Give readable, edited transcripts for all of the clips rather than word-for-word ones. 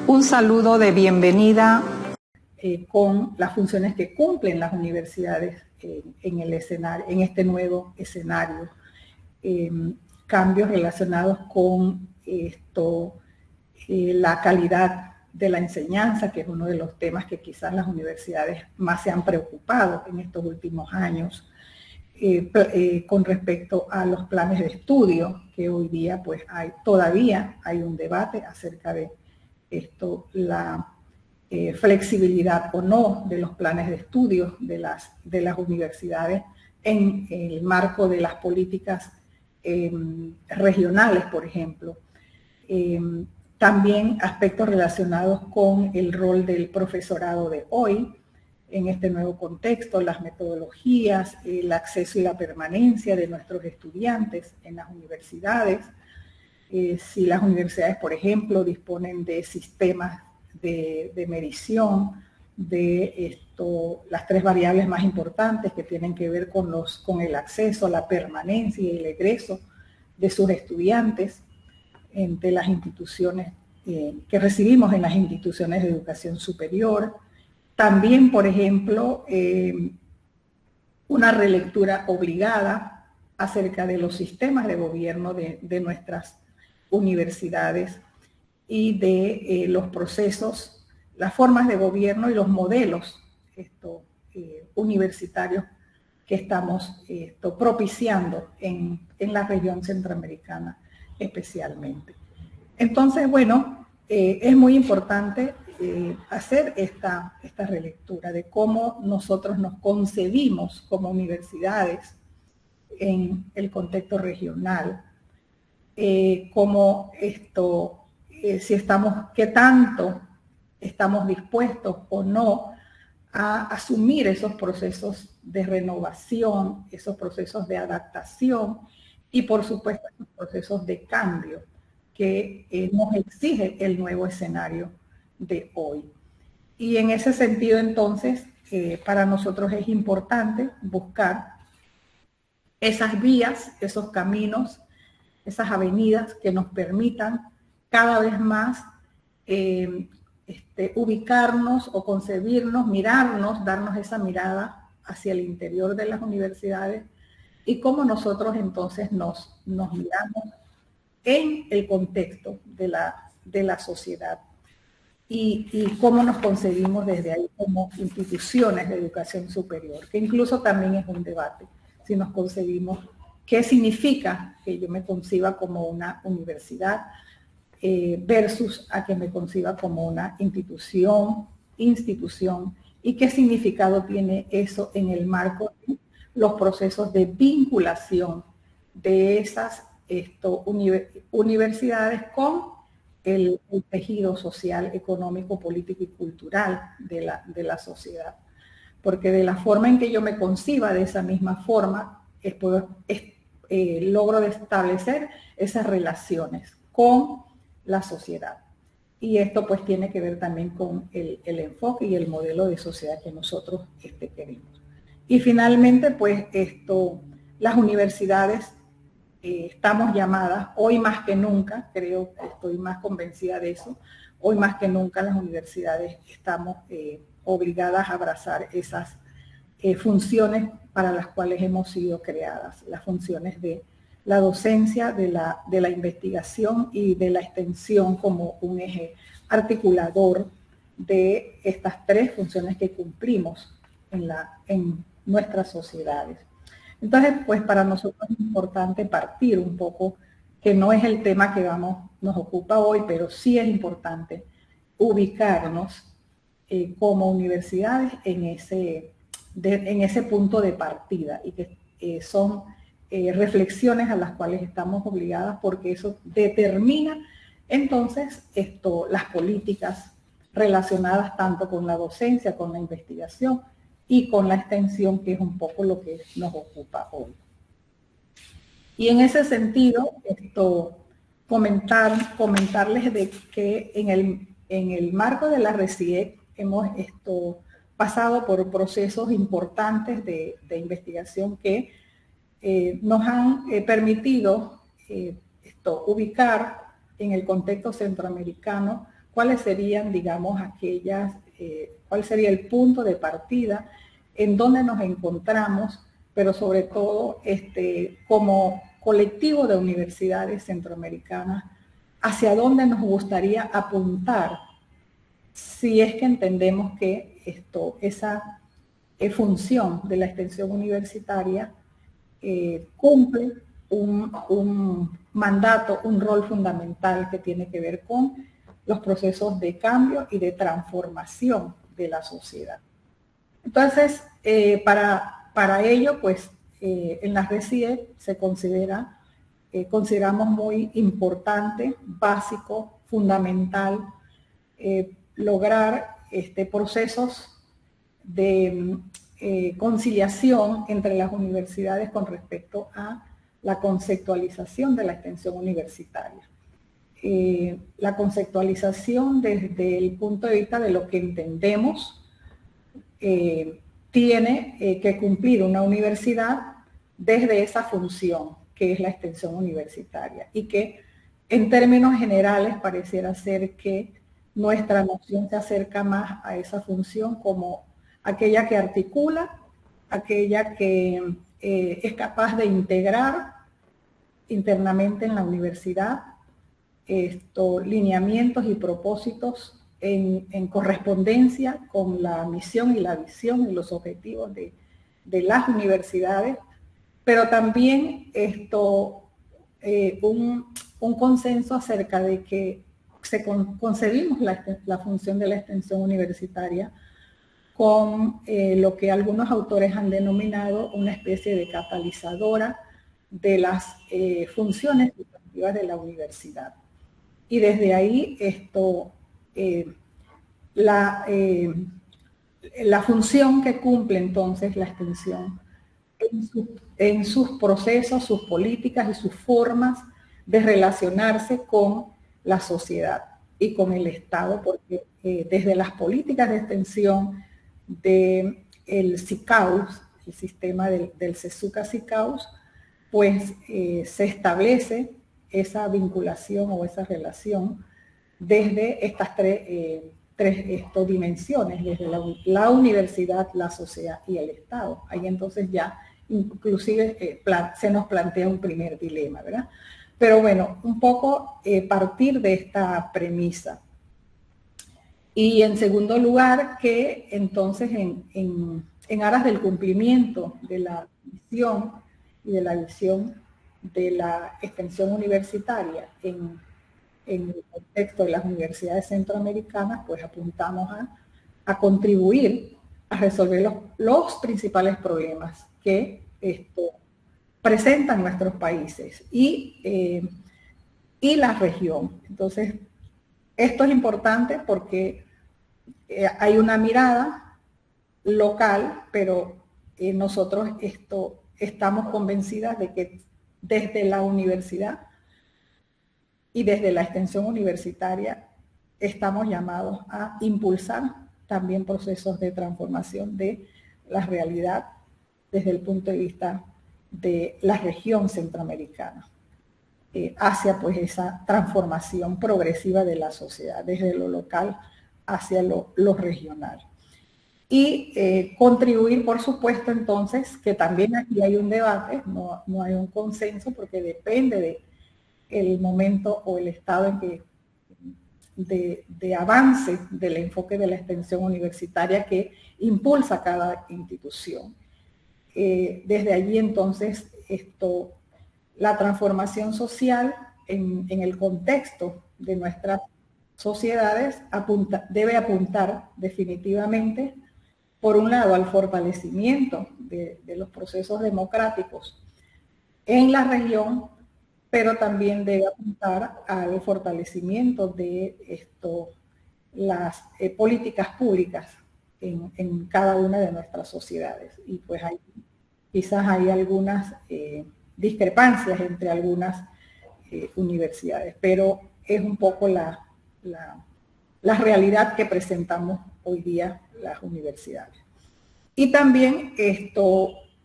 un saludo de bienvenida con las funciones que cumplen las universidades en el escenario, en este nuevo escenario. Cambios relacionados con la calidad de la enseñanza, que es uno de los temas que quizás las universidades más se han preocupado en estos últimos años, con respecto a los planes de estudio, que hoy día pues todavía hay un debate acerca de la flexibilidad o no de los planes de estudio de las universidades en el marco de las políticas regionales, por ejemplo. También aspectos relacionados con el rol del profesorado de hoy en este nuevo contexto, las metodologías, el acceso y la permanencia de nuestros estudiantes en las universidades. Si las universidades, por ejemplo, disponen de sistemas de medición de las tres variables más importantes que tienen que ver con el acceso, la permanencia y el egreso de sus estudiantes entre las instituciones que recibimos en las instituciones de educación superior. También, por ejemplo, una relectura obligada acerca de los sistemas de gobierno de nuestras universidades y de los procesos, las formas de gobierno y los modelos universitarios que estamos propiciando en la región centroamericana especialmente. Entonces, bueno, es muy importante hacer esta relectura de cómo nosotros nos concebimos como universidades en el contexto regional, cómo qué tanto estamos dispuestos o no a asumir esos procesos de renovación, esos procesos de adaptación y por supuesto esos procesos de cambio que nos exige el nuevo escenario de hoy. Y en ese sentido, entonces, para nosotros es importante buscar esas vías, esos caminos, esas avenidas que nos permitan cada vez más ubicarnos o concebirnos, mirarnos, darnos esa mirada hacia el interior de las universidades y cómo nosotros entonces nos miramos en el contexto de la sociedad y cómo nos concebimos desde ahí como instituciones de educación superior, que incluso también es un debate, si nos concebimos, qué significa que yo me conciba como una universidad versus a que me conciba como una institución, y qué significado tiene eso en el marco de los procesos de vinculación de esas universidades con el tejido social, económico, político y cultural de la sociedad. Porque de la forma en que yo me conciba, de esa misma forma, logro establecer esas relaciones con la sociedad. Y esto pues tiene que ver también con el enfoque y el modelo de sociedad que nosotros queremos. Y finalmente pues las universidades estamos llamadas, hoy más que nunca, creo que estoy más convencida de eso, hoy más que nunca las universidades estamos obligadas a abrazar esas funciones para las cuales hemos sido creadas, las funciones de la docencia, de la investigación y de la extensión como un eje articulador de estas tres funciones que cumplimos en nuestras sociedades. Entonces, pues para nosotros es importante partir un poco, que no es el tema que nos ocupa hoy, pero sí es importante ubicarnos como universidades en ese punto de partida y que son reflexiones a las cuales estamos obligadas porque eso determina entonces las políticas relacionadas tanto con la docencia, con la investigación y con la extensión, que es un poco lo que nos ocupa hoy. Y en ese sentido, comentarles de que en el marco de la RECIEC hemos pasado por procesos importantes de investigación que nos han permitido ubicar en el contexto centroamericano cuáles serían, digamos, cuál sería el punto de partida, en dónde nos encontramos, pero sobre todo como colectivo de universidades centroamericanas, hacia dónde nos gustaría apuntar, si es que entendemos que esa función de la extensión universitaria cumple un mandato, un rol fundamental que tiene que ver con los procesos de cambio y de transformación de la sociedad. Entonces, para ello, pues, en la RECIE se consideramos muy importante, básico, fundamental, lograr procesos de conciliación entre las universidades con respecto a la conceptualización de la extensión universitaria. La conceptualización desde el punto de vista de lo que entendemos tiene que cumplir una universidad desde esa función que es la extensión universitaria, y que en términos generales pareciera ser que nuestra noción se acerca más a esa función como aquella que articula, aquella que es capaz de integrar internamente en la universidad lineamientos y propósitos en correspondencia con la misión y la visión y los objetivos de las universidades, pero también un consenso acerca de que concebimos la función de la extensión universitaria con lo que algunos autores han denominado una especie de catalizadora de las funciones educativas de la universidad. Y desde ahí la función que cumple entonces la extensión en sus procesos, sus políticas y sus formas de relacionarse con la sociedad y con el Estado, porque desde las políticas de extensión del SICAUS, el sistema del SESUCA-SICAUS, pues se establece esa vinculación o esa relación desde estas tres dimensiones, desde la universidad, la sociedad y el Estado. Ahí entonces ya inclusive se nos plantea un primer dilema, ¿verdad? Pero bueno, un poco partir de esta premisa. Y en segundo lugar, que entonces en aras del cumplimiento de la misión y de la visión de la extensión universitaria en el contexto de las universidades centroamericanas, pues apuntamos a contribuir a resolver los principales problemas que presentan nuestros países y la región. Entonces, esto es importante porque hay una mirada local, pero nosotros estamos convencidas de que desde la universidad y desde la extensión universitaria estamos llamados a impulsar también procesos de transformación de la realidad desde el punto de vista de la región centroamericana, hacia pues esa transformación progresiva de la sociedad, desde lo local hacia lo regional. Y contribuir, por supuesto, entonces, que también aquí hay un debate, no hay un consenso, porque depende del momento o el estado en que de avance del enfoque de la extensión universitaria que impulsa cada institución. Desde allí, entonces, la transformación social en el contexto de nuestras sociedades debe apuntar definitivamente, por un lado, al fortalecimiento de los procesos democráticos en la región, pero también debe apuntar al fortalecimiento de las políticas públicas en cada una de nuestras sociedades. Y pues quizás hay algunas discrepancias entre algunas universidades, pero es un poco la realidad que presentamos hoy día las universidades. Y también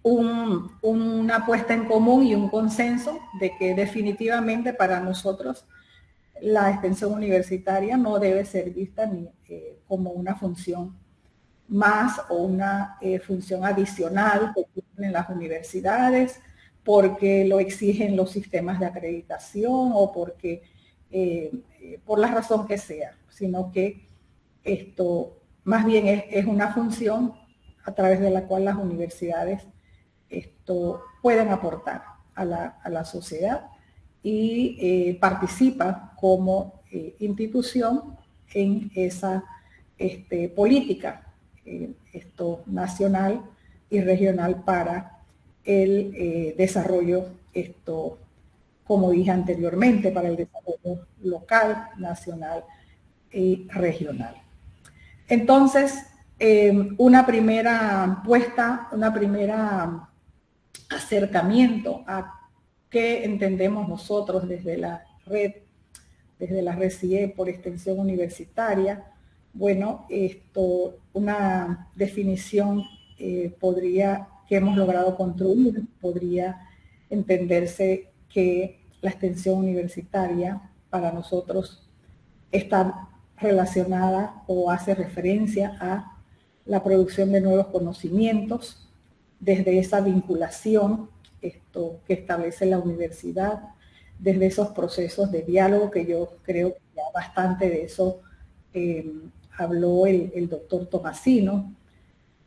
una puesta en común y un consenso de que definitivamente para nosotros la extensión universitaria no debe ser vista ni como una función más o una función adicional que cumplen las universidades porque lo exigen los sistemas de acreditación o porque por la razón que sea, sino que esto más bien es una función a través de la cual las universidades pueden aportar a la sociedad y participa como institución en esa política nacional y regional para el desarrollo, como dije anteriormente, para el desarrollo local, nacional y regional. Entonces, una primera acercamiento a qué entendemos nosotros desde la red CIE por extensión universitaria. Bueno, una definición que hemos logrado construir podría entenderse que la extensión universitaria para nosotros está relacionada o hace referencia a la producción de nuevos conocimientos desde esa vinculación que establece la universidad, desde esos procesos de diálogo que yo creo que ya bastante de eso habló el doctor Tomasino,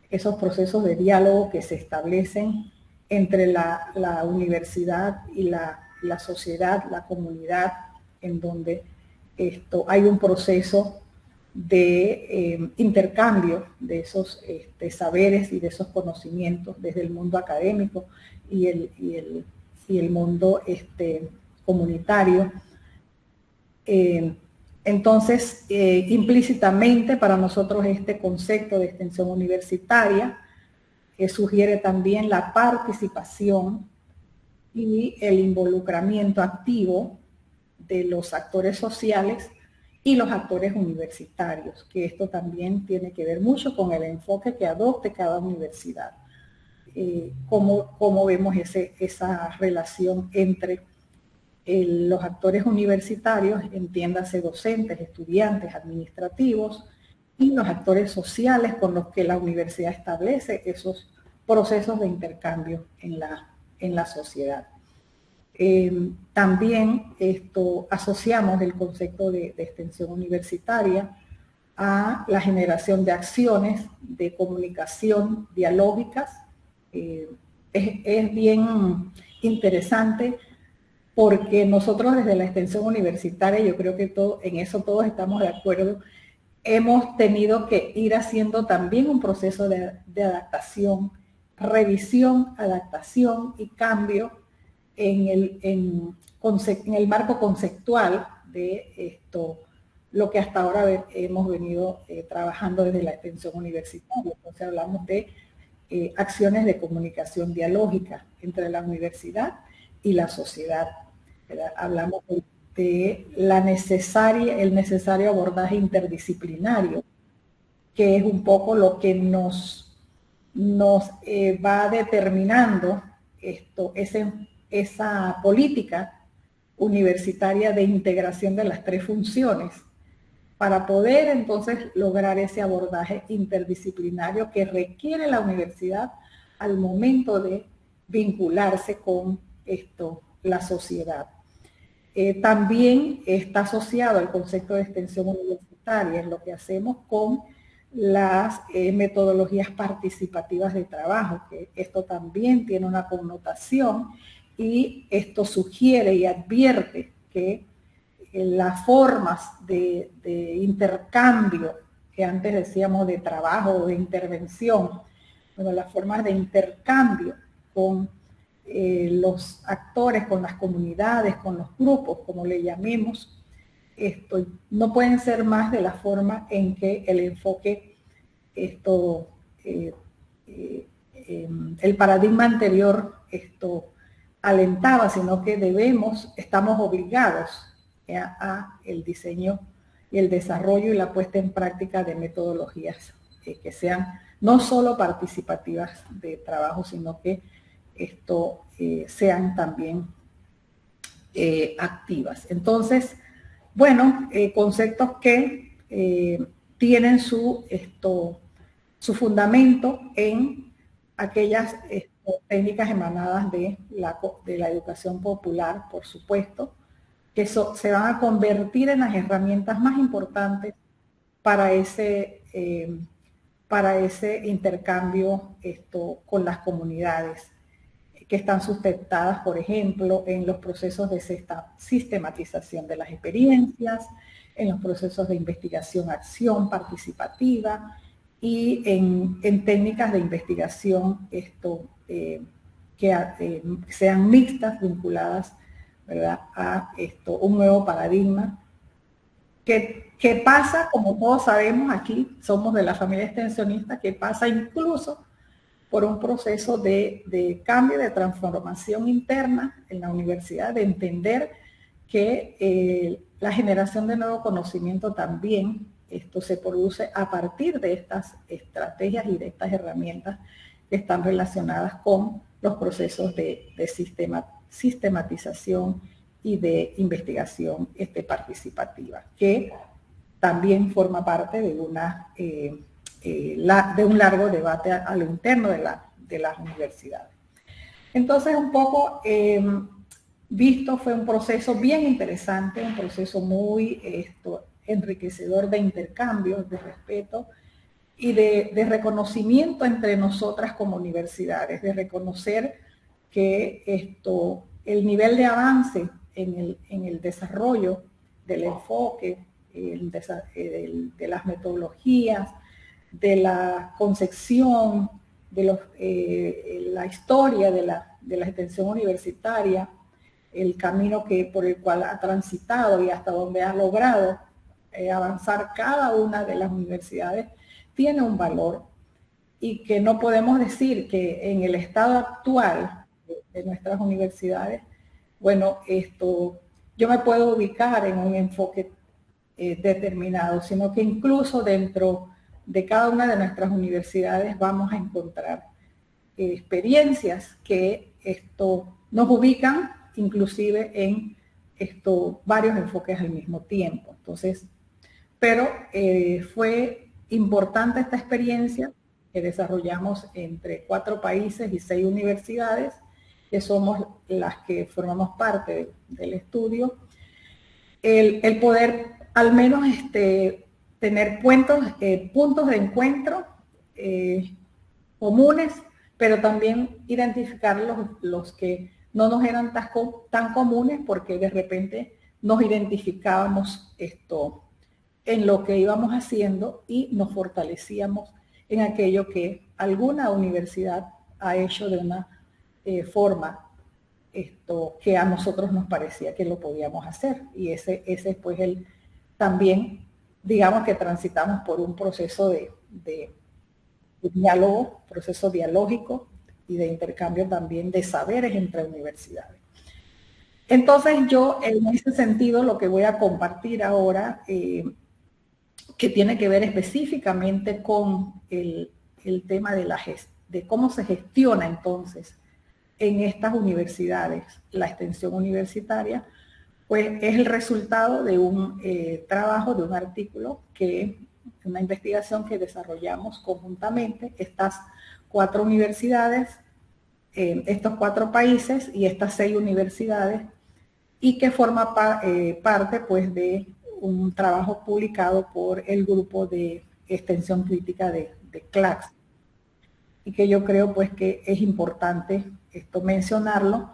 esos procesos de diálogo que se establecen entre la universidad y la sociedad, la comunidad, en donde hay un proceso de intercambio de esos saberes y de esos conocimientos desde el mundo académico y el mundo comunitario. Entonces, implícitamente para nosotros este concepto de extensión universitaria sugiere también la participación y el involucramiento activo de los actores sociales y los actores universitarios, que esto también tiene que ver mucho con el enfoque que adopte cada universidad. Cómo vemos esa relación entre los actores universitarios, entiéndase docentes, estudiantes, administrativos, y los actores sociales con los que la universidad establece esos procesos de intercambio en la sociedad. También asociamos el concepto de extensión universitaria a la generación de acciones de comunicación dialógicas. Es bien interesante porque nosotros desde la extensión universitaria, yo creo que en eso todos estamos de acuerdo, hemos tenido que ir haciendo también un proceso de adaptación, revisión, adaptación y cambio en el marco conceptual de lo que hasta ahora hemos venido trabajando desde la extensión universitaria. Entonces hablamos de acciones de comunicación dialógica entre la universidad y la sociedad, ¿verdad? Hablamos de el necesario abordaje interdisciplinario, que es un poco lo que nos va determinando esa política universitaria de integración de las tres funciones para poder entonces lograr ese abordaje interdisciplinario que requiere la universidad al momento de vincularse con la sociedad. También está asociado al concepto de extensión universitaria en lo que hacemos con las metodologías participativas de trabajo, que esto también tiene una connotación y esto sugiere y advierte que las formas de intercambio que antes decíamos de trabajo o de intervención, bueno, las formas de intercambio con los actores, con las comunidades, con los grupos, como le llamemos, no pueden ser más de la forma en que el enfoque, el paradigma anterior alentaba, sino que estamos obligados a el diseño y el desarrollo y la puesta en práctica de metodologías que sean no solo participativas de trabajo, sino que sean también activas. Entonces, Bueno, conceptos que tienen su fundamento en aquellas técnicas emanadas de la educación popular, por supuesto, que se van a convertir en las herramientas más importantes para ese intercambio con las comunidades, que están sustentadas, por ejemplo, en los procesos de sistematización de las experiencias, en los procesos de investigación-acción participativa y en técnicas de investigación que sean mixtas, vinculadas, ¿verdad?, a un nuevo paradigma que pasa, como todos sabemos aquí, somos de la familia extensionista, que pasa incluso por un proceso de cambio, de transformación interna en la universidad, de entender que la generación de nuevo conocimiento también se produce a partir de estas estrategias y de estas herramientas que están relacionadas con los procesos de sistematización y de investigación participativa, que también forma parte de un largo debate a lo interno de las universidades. Entonces, un poco visto, fue un proceso bien interesante, un proceso muy enriquecedor de intercambios, de respeto y de reconocimiento entre nosotras como universidades, de reconocer que el nivel de avance en el desarrollo del enfoque, de las metodologías, de la concepción, de la historia de la extensión universitaria, el camino por el cual ha transitado y hasta donde ha logrado avanzar cada una de las universidades, tiene un valor, y que no podemos decir que en el estado actual de nuestras universidades, bueno, yo me puedo ubicar en un enfoque determinado, sino que incluso dentro de cada una de nuestras universidades vamos a encontrar experiencias que nos ubican inclusive en varios enfoques al mismo tiempo. Entonces, pero fue importante esta experiencia que desarrollamos entre 4 países y 6 universidades, que somos las que formamos parte del estudio, el poder al menos tener puntos de encuentro comunes, pero también identificar los que no nos eran tan comunes, porque de repente nos identificábamos en lo que íbamos haciendo y nos fortalecíamos en aquello que alguna universidad ha hecho de una forma que a nosotros nos parecía que lo podíamos hacer. Y ese pues también, digamos que transitamos por un proceso de diálogo, proceso dialógico y de intercambio también de saberes entre universidades. Entonces yo, en ese sentido, lo que voy a compartir ahora, que tiene que ver específicamente con el tema de cómo se gestiona entonces en estas universidades la extensión universitaria, pues es el resultado de un trabajo, de un artículo, una investigación que desarrollamos conjuntamente estas 4 universidades, estos 4 países y estas 6 universidades, y que forma parte pues de un trabajo publicado por el grupo de extensión crítica de CLACS, y que yo creo pues que es importante mencionarlo,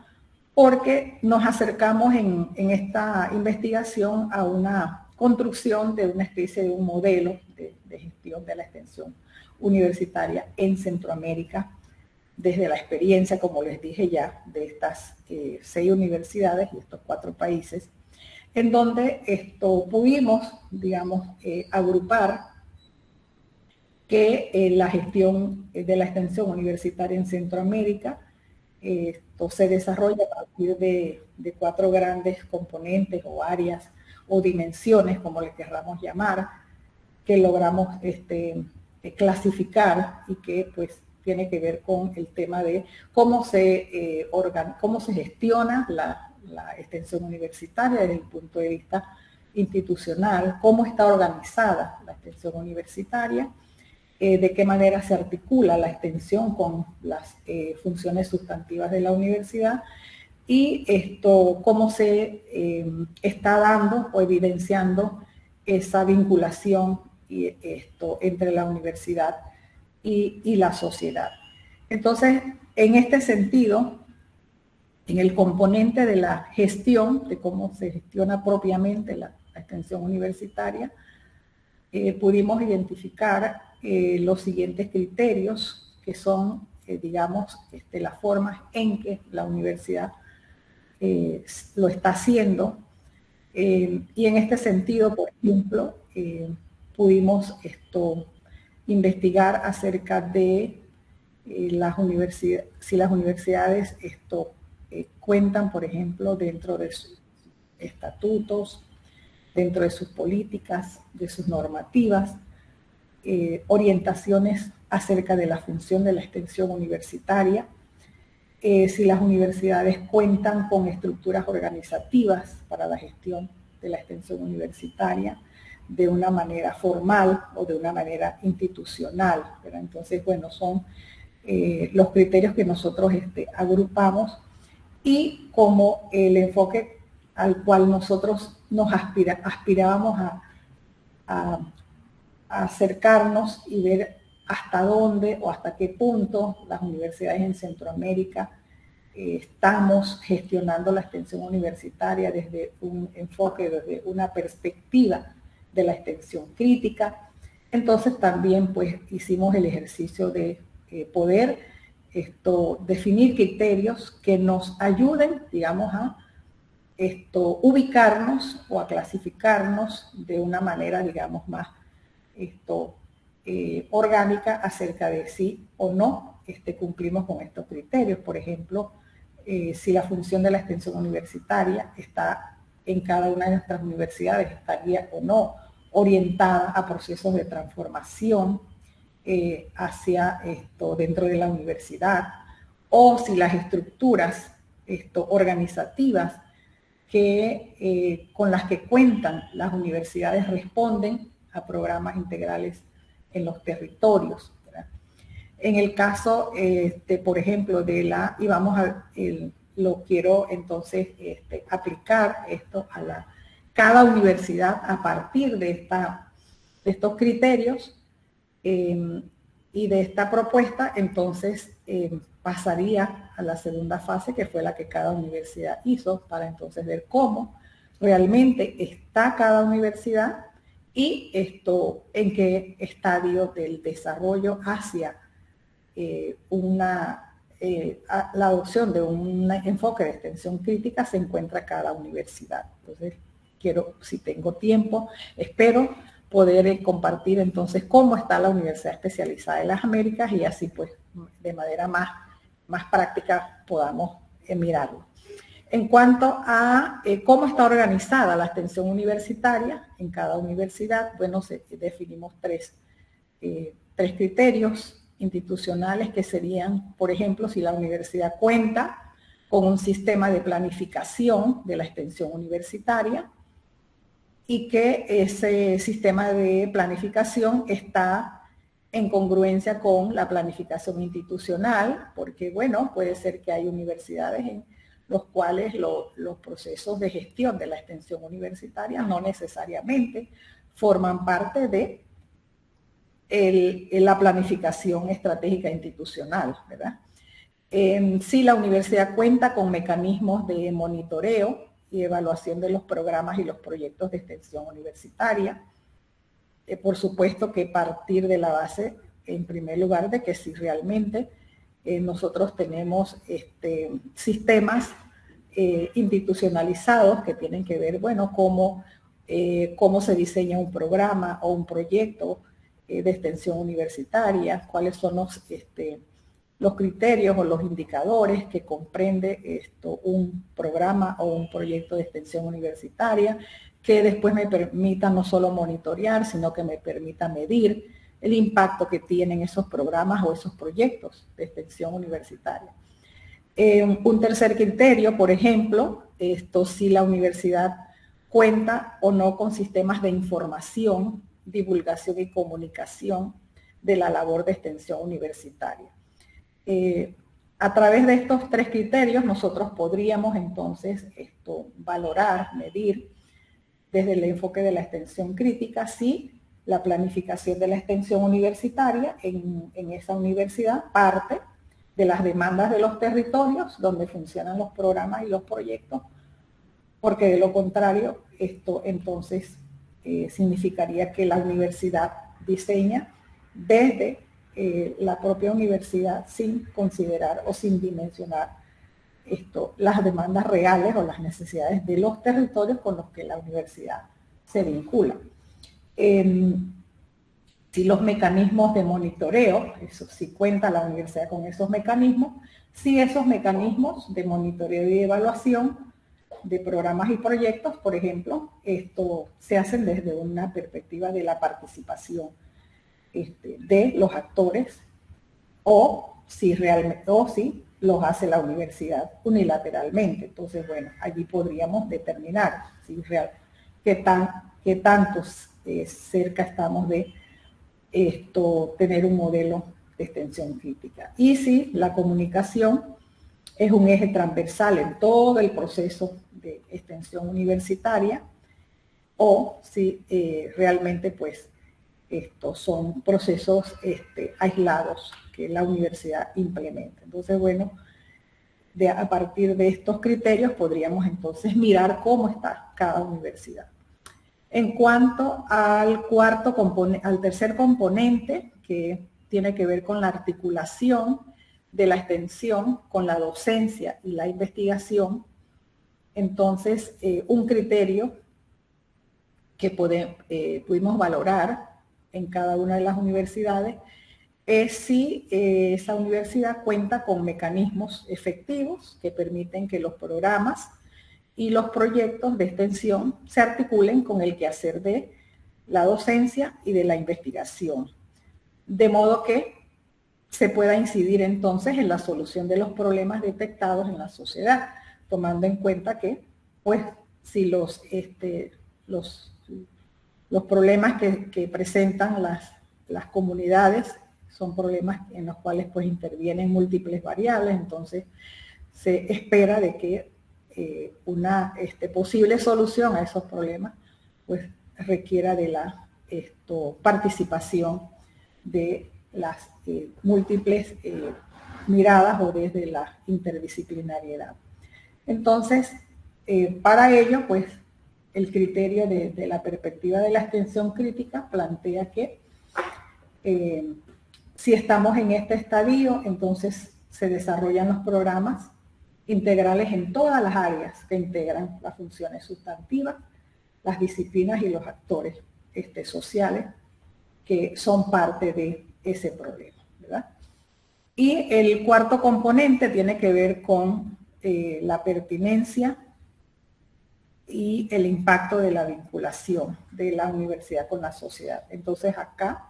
porque nos acercamos en esta investigación a una construcción de una especie de un modelo de gestión de la extensión universitaria en Centroamérica, desde la experiencia, como les dije ya, de estas 6 universidades y estos 4 países, en donde pudimos, digamos, agrupar que la gestión de la extensión universitaria en Centroamérica se desarrolla a partir de 4 grandes componentes o áreas o dimensiones, como le querramos llamar, que logramos clasificar, y que pues tiene que ver con el tema de cómo se gestiona la extensión universitaria desde el punto de vista institucional, cómo está organizada la extensión universitaria, de qué manera se articula la extensión con las funciones sustantivas de la universidad y cómo se está dando o evidenciando esa vinculación entre la universidad y la sociedad. Entonces, en este sentido, en el componente de la gestión, de cómo se gestiona propiamente la extensión universitaria, pudimos identificar los siguientes criterios, que son, digamos, las formas en que la universidad lo está haciendo. Y en este sentido, por ejemplo, pudimos investigar acerca de las universidades, si las universidades cuentan, por ejemplo, dentro de sus estatutos, dentro de sus políticas, de sus normativas, orientaciones acerca de la función de la extensión universitaria, si las universidades cuentan con estructuras organizativas para la gestión de la extensión universitaria de una manera formal o de una manera institucional, ¿verdad? Entonces, bueno, son los criterios que nosotros agrupamos y como el enfoque al cual nosotros nos aspirábamos a acercarnos y ver hasta dónde o hasta qué punto las universidades en Centroamérica estamos gestionando la extensión universitaria desde un enfoque, desde una perspectiva de la extensión crítica. Entonces también pues hicimos el ejercicio de poder definir criterios que nos ayuden, digamos, a ubicarnos o a clasificarnos de una manera, digamos, más orgánica acerca de si o no cumplimos con estos criterios. Por ejemplo, si la función de la extensión universitaria está en cada una de nuestras universidades, estaría o no orientada a procesos de transformación hacia dentro de la universidad, o si las estructuras organizativas con las que cuentan las universidades responden a programas integrales en los territorios, ¿verdad? En el caso, por ejemplo, y vamos a, lo quiero entonces aplicar esto a cada universidad a partir de estos criterios y de esta propuesta, entonces pasaría a la segunda fase, que fue la que cada universidad hizo, para entonces ver cómo realmente está cada universidad y en qué estadio del desarrollo hacia la adopción de un enfoque de extensión crítica se encuentra cada universidad. Entonces, si tengo tiempo, espero poder compartir entonces cómo está la Universidad Especializada de las Américas y así pues de manera más práctica podamos mirarlo. En cuanto a cómo está organizada la extensión universitaria en cada universidad, bueno, definimos tres criterios institucionales que serían, por ejemplo, si la universidad cuenta con un sistema de planificación de la extensión universitaria y que ese sistema de planificación está en congruencia con la planificación institucional, porque, bueno, puede ser que hay universidades en los cuales los procesos de gestión de la extensión universitaria no necesariamente forman parte de la planificación estratégica institucional, ¿verdad? Si la universidad cuenta con mecanismos de monitoreo y evaluación de los programas y los proyectos de extensión universitaria, por supuesto que partir de la base, en primer lugar, de que si realmente nosotros tenemos sistemas institucionalizados que tienen que ver, bueno, cómo se diseña un programa o un proyecto de extensión universitaria, cuáles son los criterios o los indicadores que comprende un programa o un proyecto de extensión universitaria, que después me permita no solo monitorear, sino que me permita medir el impacto que tienen esos programas o esos proyectos de extensión universitaria. Un tercer criterio, por ejemplo, si la universidad cuenta o no con sistemas de información, divulgación y comunicación de la labor de extensión universitaria. A través de estos tres criterios nosotros podríamos entonces valorar, medir desde el enfoque de la extensión crítica si la planificación de la extensión universitaria en esa universidad parte de las demandas de los territorios donde funcionan los programas y los proyectos, porque de lo contrario esto entonces significaría que la universidad diseña desde la propia universidad sin considerar o sin dimensionar las demandas reales o las necesidades de los territorios con los que la universidad se vincula. Si los mecanismos de monitoreo, eso sí cuenta la universidad con esos mecanismos, si esos mecanismos de monitoreo y evaluación de programas y proyectos, por ejemplo, se hacen desde una perspectiva de la participación de los actores o si los hace la universidad unilateralmente. Entonces, bueno, allí podríamos determinar qué tanto cerca estamos de tener un modelo de extensión crítica. Y si la comunicación es un eje transversal en todo el proceso de extensión universitaria o si realmente pues estos son procesos aislados que la universidad implementa. Entonces, bueno, a partir de estos criterios podríamos entonces mirar cómo está cada universidad. En cuanto al tercer componente, que tiene que ver con la articulación de la extensión con la docencia y la investigación, entonces un criterio que pudimos valorar en cada una de las universidades es si esa universidad cuenta con mecanismos efectivos que permiten que los programas y los proyectos de extensión se articulen con el quehacer de la docencia y de la investigación, de modo que se pueda incidir entonces en la solución de los problemas detectados en la sociedad, tomando en cuenta que, pues, si los problemas que presentan las comunidades son problemas en los cuales pues intervienen múltiples variables, entonces se espera de que una posible solución a esos problemas pues requiera de la participación de las múltiples miradas o desde la interdisciplinariedad. Entonces, para ello, pues, el criterio de la perspectiva de la extensión crítica plantea que si estamos en este estadio, entonces se desarrollan los programas integrales en todas las áreas que integran las funciones sustantivas, las disciplinas y los actores sociales que son parte de ese problema, ¿verdad? Y el cuarto componente tiene que ver con la pertinencia y el impacto de la vinculación de la universidad con la sociedad. Entonces acá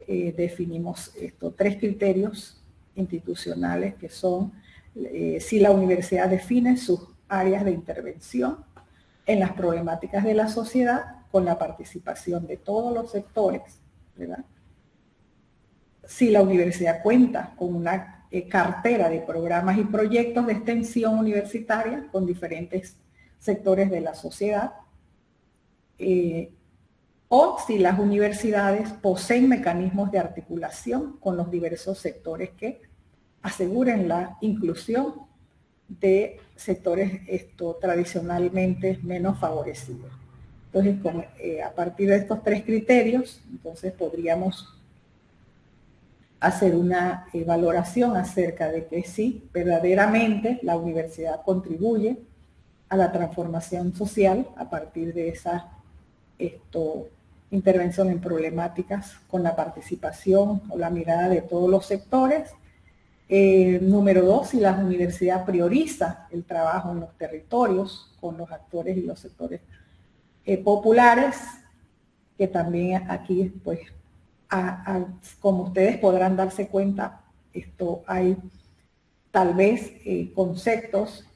definimos estos tres criterios institucionales que son si la universidad define sus áreas de intervención en las problemáticas de la sociedad con la participación de todos los sectores, ¿verdad? Si la universidad cuenta con una cartera de programas y proyectos de extensión universitaria con diferentes sectores de la sociedad, o si las universidades poseen mecanismos de articulación con los diversos sectores que aseguren la inclusión de sectores tradicionalmente menos favorecidos. Entonces, a partir de estos tres criterios, entonces podríamos hacer una valoración acerca de que sí, verdaderamente la universidad contribuye a la transformación social a partir de esa intervención en problemáticas con la participación o la mirada de todos los sectores. Número 2, si la universidad prioriza el trabajo en los territorios con los actores y los sectores populares, que también aquí, pues, como ustedes podrán darse cuenta, hay tal vez conceptos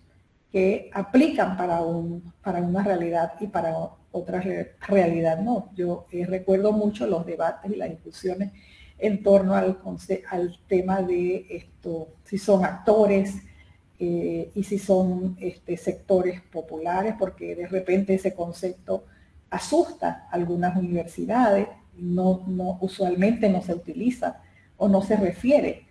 que aplican para una realidad y para otra realidad no. Yo recuerdo mucho los debates y las discusiones en torno al tema de esto, si son actores y si son sectores populares, porque de repente ese concepto asusta a algunas universidades, usualmente no se utiliza o no se refiere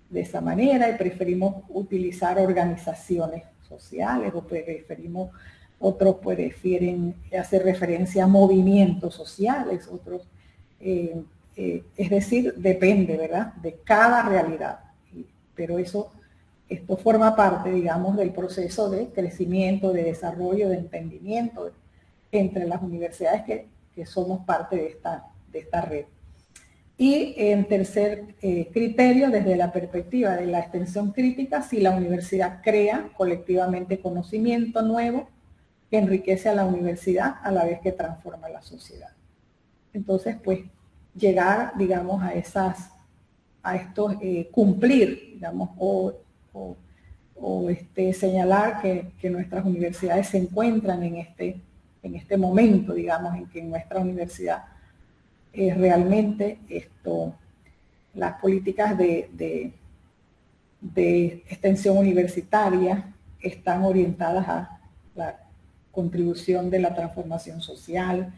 de esa manera y preferimos utilizar organizaciones sociales o preferimos, otros prefieren hacer referencia a movimientos sociales, otros, es decir, depende, ¿verdad?, de cada realidad. Pero esto forma parte, digamos, del proceso de crecimiento, de desarrollo, de entendimiento entre las universidades que somos parte de esta red. Y en tercer criterio, desde la perspectiva de la extensión crítica, si la universidad crea colectivamente conocimiento nuevo que enriquece a la universidad a la vez que transforma la sociedad. Entonces, pues, llegar, digamos, a estos, cumplir, digamos, o señalar que nuestras universidades se encuentran en este momento, digamos, en que nuestra universidad realmente las políticas de extensión universitaria están orientadas a la contribución de la transformación social,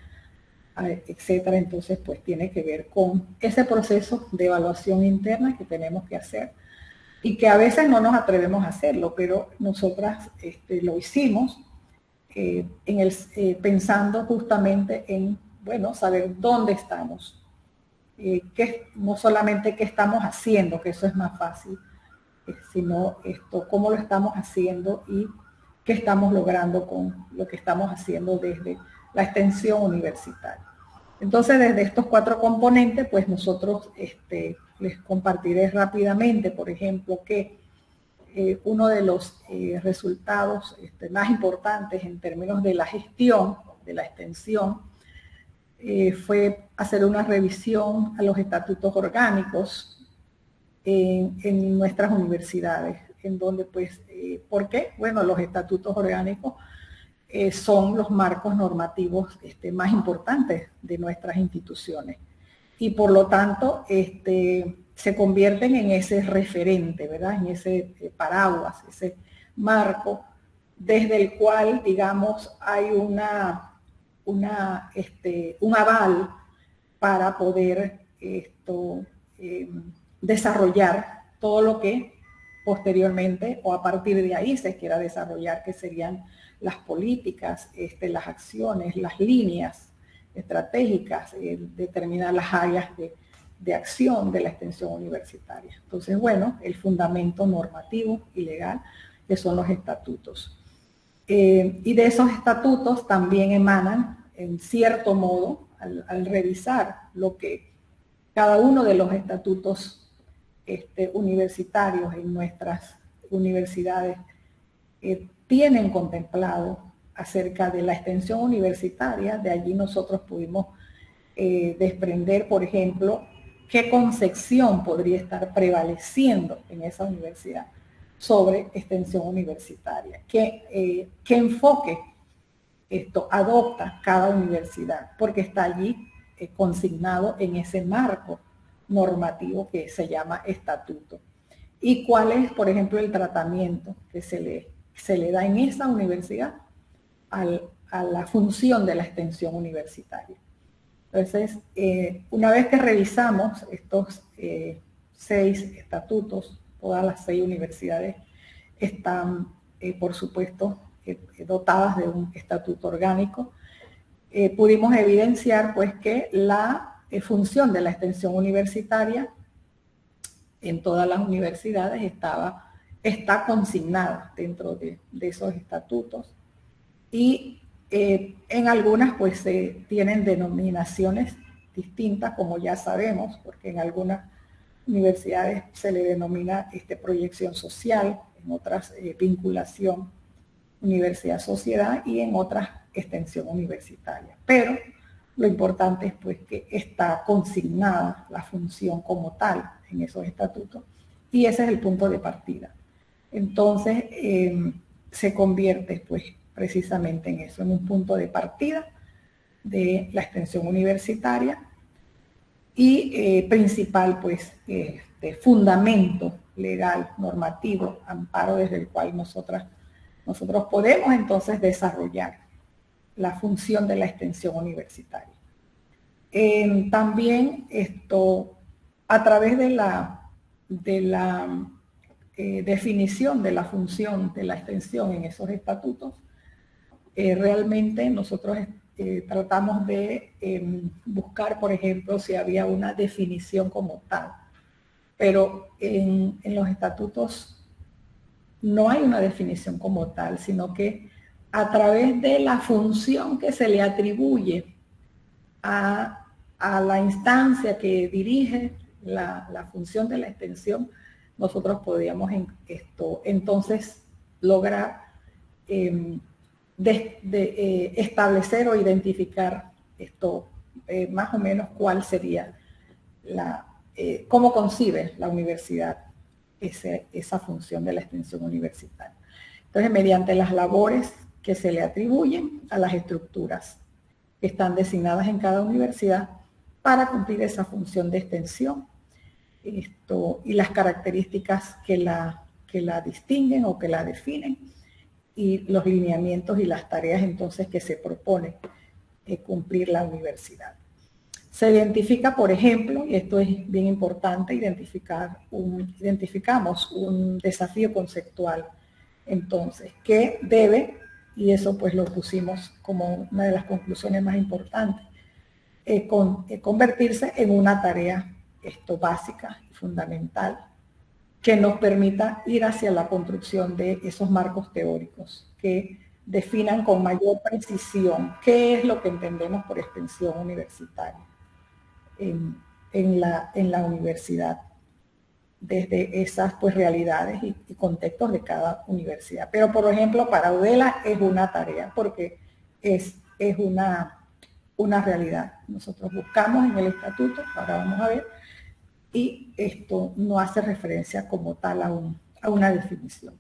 etcétera. Entonces, pues tiene que ver con ese proceso de evaluación interna que tenemos que hacer y que a veces no nos atrevemos a hacerlo, pero nosotras lo hicimos pensando justamente en, bueno, saber dónde estamos, no solamente qué estamos haciendo, que eso es más fácil, sino cómo lo estamos haciendo y qué estamos logrando con lo que estamos haciendo desde la extensión universitaria. Entonces, desde estos 4 componentes, pues nosotros les compartiré rápidamente, por ejemplo, que uno de los resultados más importantes en términos de la gestión, de la extensión, fue hacer una revisión a los estatutos orgánicos en nuestras universidades, en donde pues, ¿por qué? Bueno, los estatutos orgánicos son los marcos normativos más importantes de nuestras instituciones y por lo tanto se convierten en ese referente, ¿verdad? En ese paraguas, ese marco desde el cual, digamos, hay un aval para poder desarrollar todo lo que posteriormente o a partir de ahí se quiera desarrollar, que serían las políticas, las acciones, las líneas estratégicas, determinar las áreas de acción de la extensión universitaria. Entonces, bueno, el fundamento normativo y legal, que son los estatutos. Y de esos estatutos también emanan, en cierto modo, al revisar lo que cada uno de los estatutos universitarios en nuestras universidades tienen contemplado acerca de la extensión universitaria. De allí nosotros pudimos desprender, por ejemplo, qué concepción podría estar prevaleciendo en esa universidad sobre extensión universitaria, qué enfoque adopta cada universidad, porque está allí consignado en ese marco normativo que se llama estatuto. Y cuál es, por ejemplo, el tratamiento que se le da en esa universidad a la función de la extensión universitaria. Entonces, una vez que revisamos estos 6 estatutos, todas las 6 universidades están, por supuesto, dotadas de un estatuto orgánico. Pudimos evidenciar, pues, que la función de la extensión universitaria en todas las universidades está consignada dentro de esos estatutos y en algunas pues tienen denominaciones distintas, como ya sabemos, porque en algunas universidades se le denomina proyección social, en otras vinculación universidad-sociedad y en otras extensión universitaria. Pero lo importante es pues que está consignada la función como tal en esos estatutos y ese es el punto de partida. Entonces, se convierte pues precisamente en eso, en un punto de partida de la extensión universitaria y principal pues fundamento legal, normativo, amparo desde el cual nosotros podemos entonces desarrollar la función de la extensión universitaria. También a través de la definición de la función de la extensión en esos estatutos, realmente nosotros tratamos de buscar, por ejemplo, si había una definición como tal, pero en los estatutos no hay una definición como tal, sino que a través de la función que se le atribuye a la instancia que dirige la función de la extensión, nosotros podríamos entonces lograr establecer o identificar más o menos cuál sería cómo concibe la universidad esa función de la extensión universitaria. Entonces, mediante las labores que se le atribuyen a las estructuras que están designadas en cada universidad para cumplir esa función de extensión y las características que la distinguen o que la definen y los lineamientos y las tareas entonces que se propone cumplir la universidad. Se identifica, por ejemplo, y esto es bien importante, identificamos un desafío conceptual, entonces, que debe, y eso pues lo pusimos como una de las conclusiones más importantes, convertirse en una tarea básica y fundamental que nos permita ir hacia la construcción de esos marcos teóricos que definan con mayor precisión qué es lo que entendemos por extensión universitaria en la universidad, desde esas pues realidades y contextos de cada universidad. Pero por ejemplo para UDELA es una tarea porque es una realidad. Nosotros buscamos en el estatuto, ahora vamos a ver, y esto no hace referencia como tal a una definición.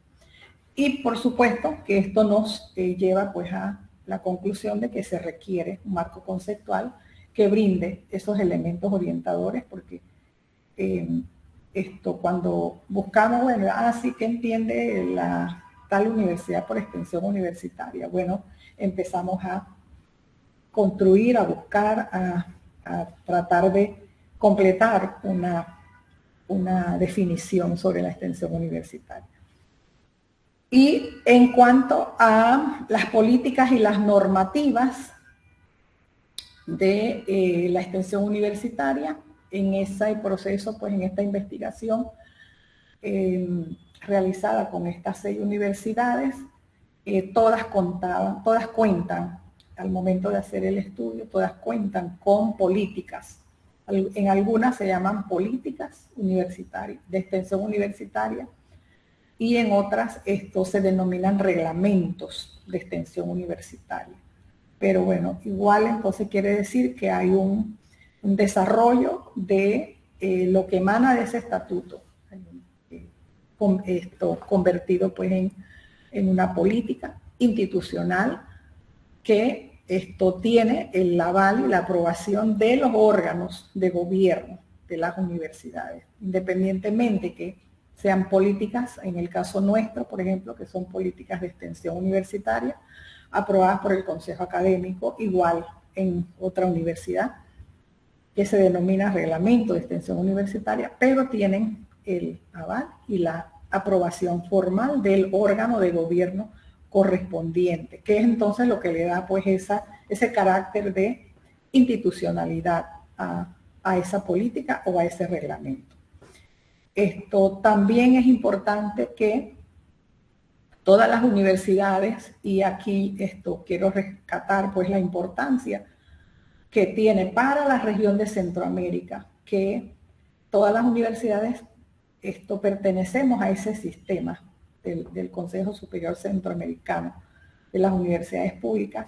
Y por supuesto que esto nos lleva pues a la conclusión de que se requiere un marco conceptual que brinde esos elementos orientadores, porque cuando buscamos, bueno, sí que entiende la tal universidad por extensión universitaria, bueno, empezamos a construir, a buscar, a tratar de completar una definición sobre la extensión universitaria. Y en cuanto a las políticas y las normativas de la extensión universitaria, en ese proceso, pues en esta investigación realizada con estas 6 universidades, todas cuentan al momento de hacer el estudio, todas cuentan con políticas. En algunas se llaman políticas universitarias, de extensión universitaria, y en otras estos se denominan reglamentos de extensión universitaria. Pero bueno, igual entonces quiere decir que hay un desarrollo de lo que emana de ese estatuto, convertido pues en una política institucional que esto tiene el aval y la aprobación de los órganos de gobierno de las universidades, independientemente que sean políticas, en el caso nuestro, por ejemplo, que son políticas de extensión universitaria, aprobadas por el Consejo Académico, igual en otra universidad, que se denomina Reglamento de Extensión Universitaria, pero tienen el aval y la aprobación formal del órgano de gobierno correspondiente, que es entonces lo que le da pues ese carácter de institucionalidad a esa política o a ese reglamento. Esto también es importante que todas las universidades, y aquí quiero rescatar pues la importancia que tiene para la región de Centroamérica, que todas las universidades pertenecemos a ese sistema del Consejo Superior Centroamericano de las universidades públicas,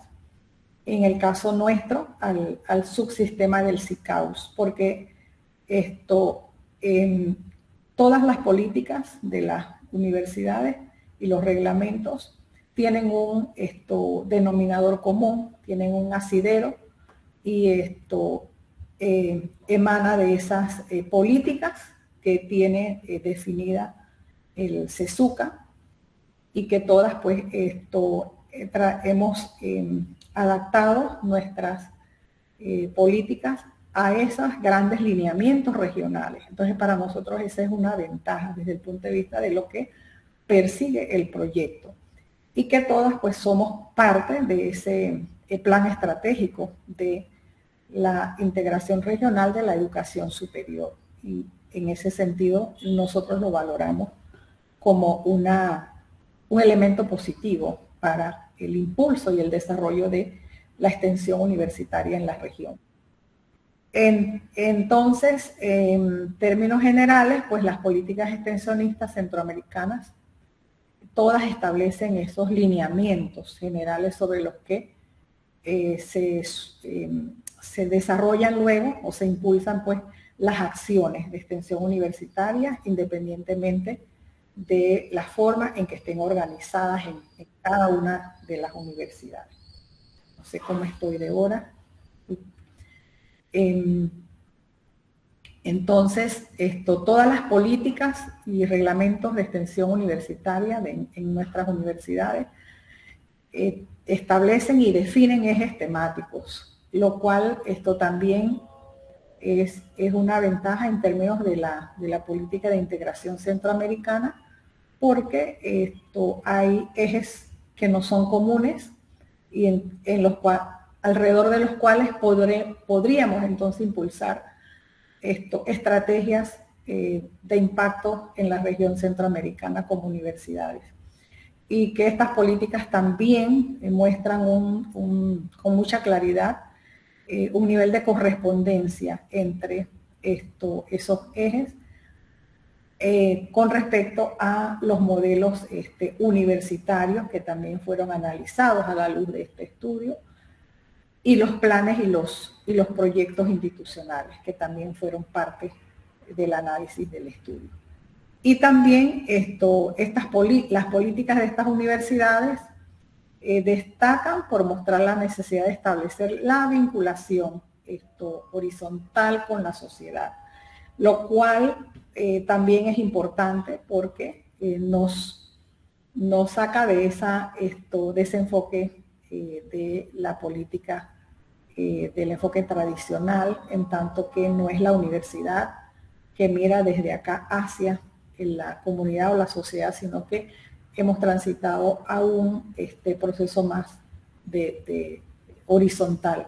en el caso nuestro al subsistema del SICAUS, porque todas las políticas de las universidades y los reglamentos tienen un denominador común, tienen un asidero, y esto emana de esas políticas que tiene definida el CESUCA, y que todas pues hemos adaptado nuestras políticas a esos grandes lineamientos regionales. Entonces, para nosotros esa es una ventaja desde el punto de vista de lo que persigue el proyecto, y que todas pues somos parte de ese plan estratégico de la integración regional de la educación superior. Y en ese sentido nosotros lo valoramos como un elemento positivo para el impulso y el desarrollo de la extensión universitaria en la región. Entonces, en términos generales, pues las políticas extensionistas centroamericanas todas establecen esos lineamientos generales sobre los que se desarrollan luego o se impulsan pues las acciones de extensión universitaria, independientemente de la forma en que estén organizadas en cada una de las universidades. No sé cómo estoy de hora. Entonces, todas las políticas y reglamentos de extensión universitaria en nuestras universidades establecen y definen ejes temáticos, lo cual esto también es una ventaja en términos de la política de integración centroamericana, porque hay ejes que no son comunes y en los alrededor de los cuales podríamos entonces impulsar estrategias de impacto en la región centroamericana como universidades. Y que estas políticas también muestran con mucha claridad un nivel de correspondencia entre esos ejes con respecto a los modelos universitarios que también fueron analizados a la luz de este estudio, y los planes y los proyectos institucionales que también fueron parte del análisis del estudio. Y también las políticas de estas universidades destacan por mostrar la necesidad de establecer la vinculación horizontal con la sociedad, lo cual también es importante porque nos saca de ese enfoque de la política, del enfoque tradicional, en tanto que no es la universidad que mira desde acá hacia la comunidad o la sociedad, sino que hemos transitado a un proceso más de horizontal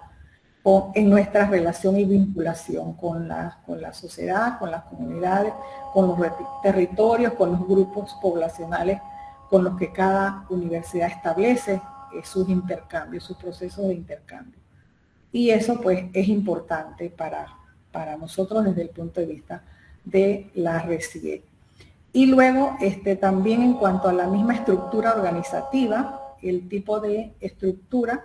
en nuestra relación y vinculación con la sociedad, con las comunidades, con los territorios, con los grupos poblacionales con los que cada universidad establece sus intercambios, sus procesos de intercambio. Y eso pues es importante para nosotros desde el punto de vista de la RECIE. Y luego también en cuanto a la misma estructura organizativa, el tipo de estructura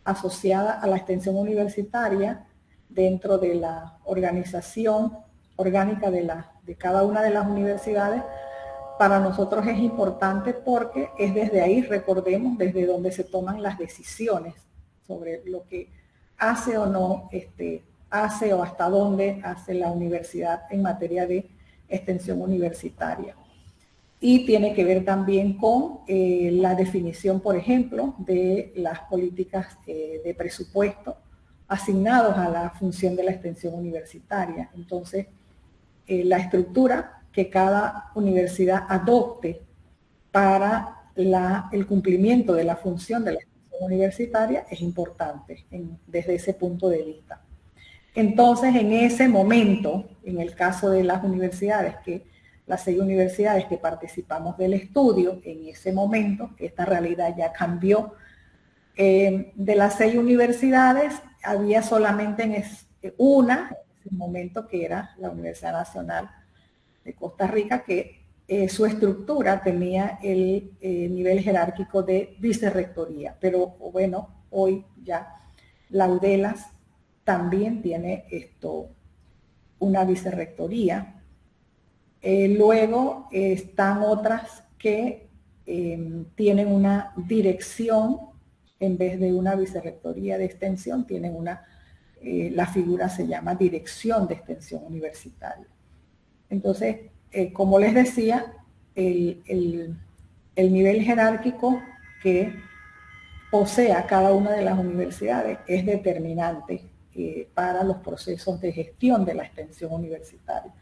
asociada a la extensión universitaria dentro de la organización orgánica de cada una de las universidades, para nosotros es importante porque es desde ahí, recordemos, desde donde se toman las decisiones sobre lo que hace o no hace o hasta dónde hace la universidad en materia de extensión universitaria. Y tiene que ver también con la definición, por ejemplo, de las políticas de presupuesto asignados a la función de la extensión universitaria. Entonces, la estructura que cada universidad adopte para el cumplimiento de la función de la extensión universitaria es importante desde ese punto de vista. Entonces, en ese momento, en el caso de las universidades, las 6 universidades que participamos del estudio, en ese momento, esta realidad ya cambió. De las 6 universidades, había solamente una, en ese momento, que era la Universidad Nacional de Costa Rica, que su estructura tenía el nivel jerárquico de vicerrectoría. Pero bueno, hoy ya la UDELAS también tiene una vicerrectoría. Luego están otras que tienen una dirección en vez de una vicerrectoría de extensión, tienen la figura se llama Dirección de Extensión Universitaria. Entonces, como les decía, el nivel jerárquico que posea cada una de las universidades es determinante para los procesos de gestión de la extensión universitaria,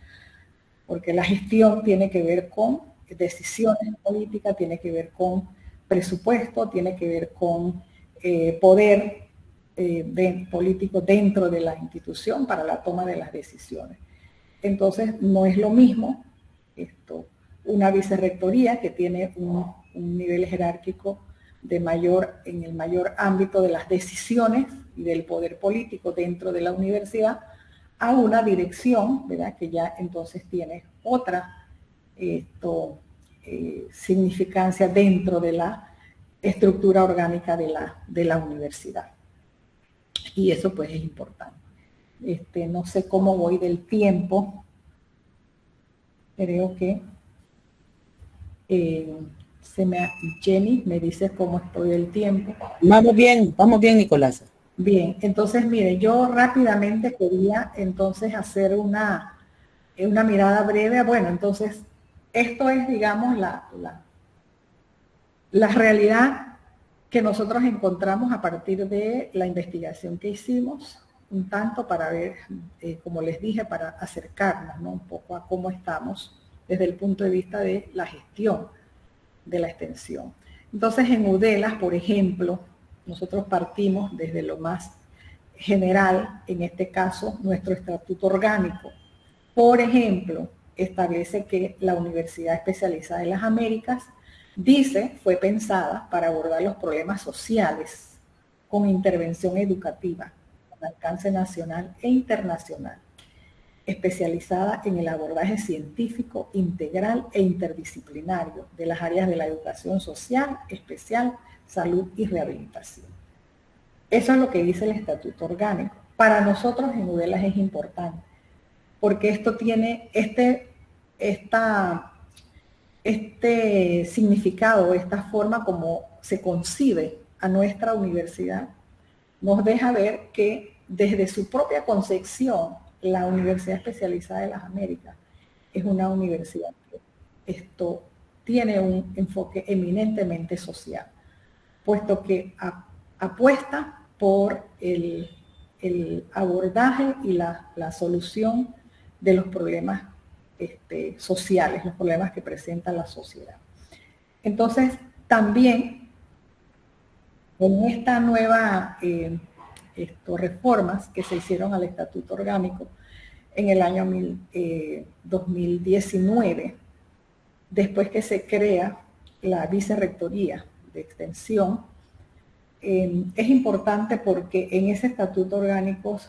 porque la gestión tiene que ver con decisiones políticas, tiene que ver con presupuesto, tiene que ver con poder político dentro de la institución para la toma de las decisiones. Entonces, no es lo mismo una vicerrectoría que tiene un nivel jerárquico en el mayor ámbito de las decisiones y del poder político dentro de la universidad, a una dirección, ¿verdad?, que ya entonces tiene otra significancia dentro de la estructura orgánica de la universidad. Y eso pues es importante. No sé cómo voy del tiempo. Creo que Jenny me dice cómo estoy del tiempo. Vamos bien, Nicolasa. Bien, entonces mire, yo rápidamente quería entonces hacer una mirada breve. Bueno, entonces esto es, digamos, la realidad que nosotros encontramos a partir de la investigación que hicimos, un tanto para ver, como les dije, para acercarnos, ¿no?, un poco a cómo estamos desde el punto de vista de la gestión de la extensión. Entonces, en UDELAS, por ejemplo, nosotros partimos desde lo más general, en este caso, nuestro estatuto orgánico. Por ejemplo, establece que la Universidad Especializada de las Américas, dice, fue pensada para abordar los problemas sociales con intervención educativa, con alcance nacional e internacional, especializada en el abordaje científico, integral e interdisciplinario de las áreas de la educación social, especial, salud y rehabilitación. Eso es lo que dice el estatuto orgánico. Para nosotros en UDELAS es importante, porque esto tiene este significado, esta forma como se concibe a nuestra universidad, nos deja ver que desde su propia concepción, la Universidad Especializada de las Américas es una universidad que tiene un enfoque eminentemente social, puesto que apuesta por el abordaje y la solución de los problemas sociales, los problemas que presenta la sociedad. Entonces, también con esta nueva reformas que se hicieron al Estatuto Orgánico en el año 2019, después que se crea la Vicerrectoría de Extensión, es importante porque en ese Estatuto Orgánico,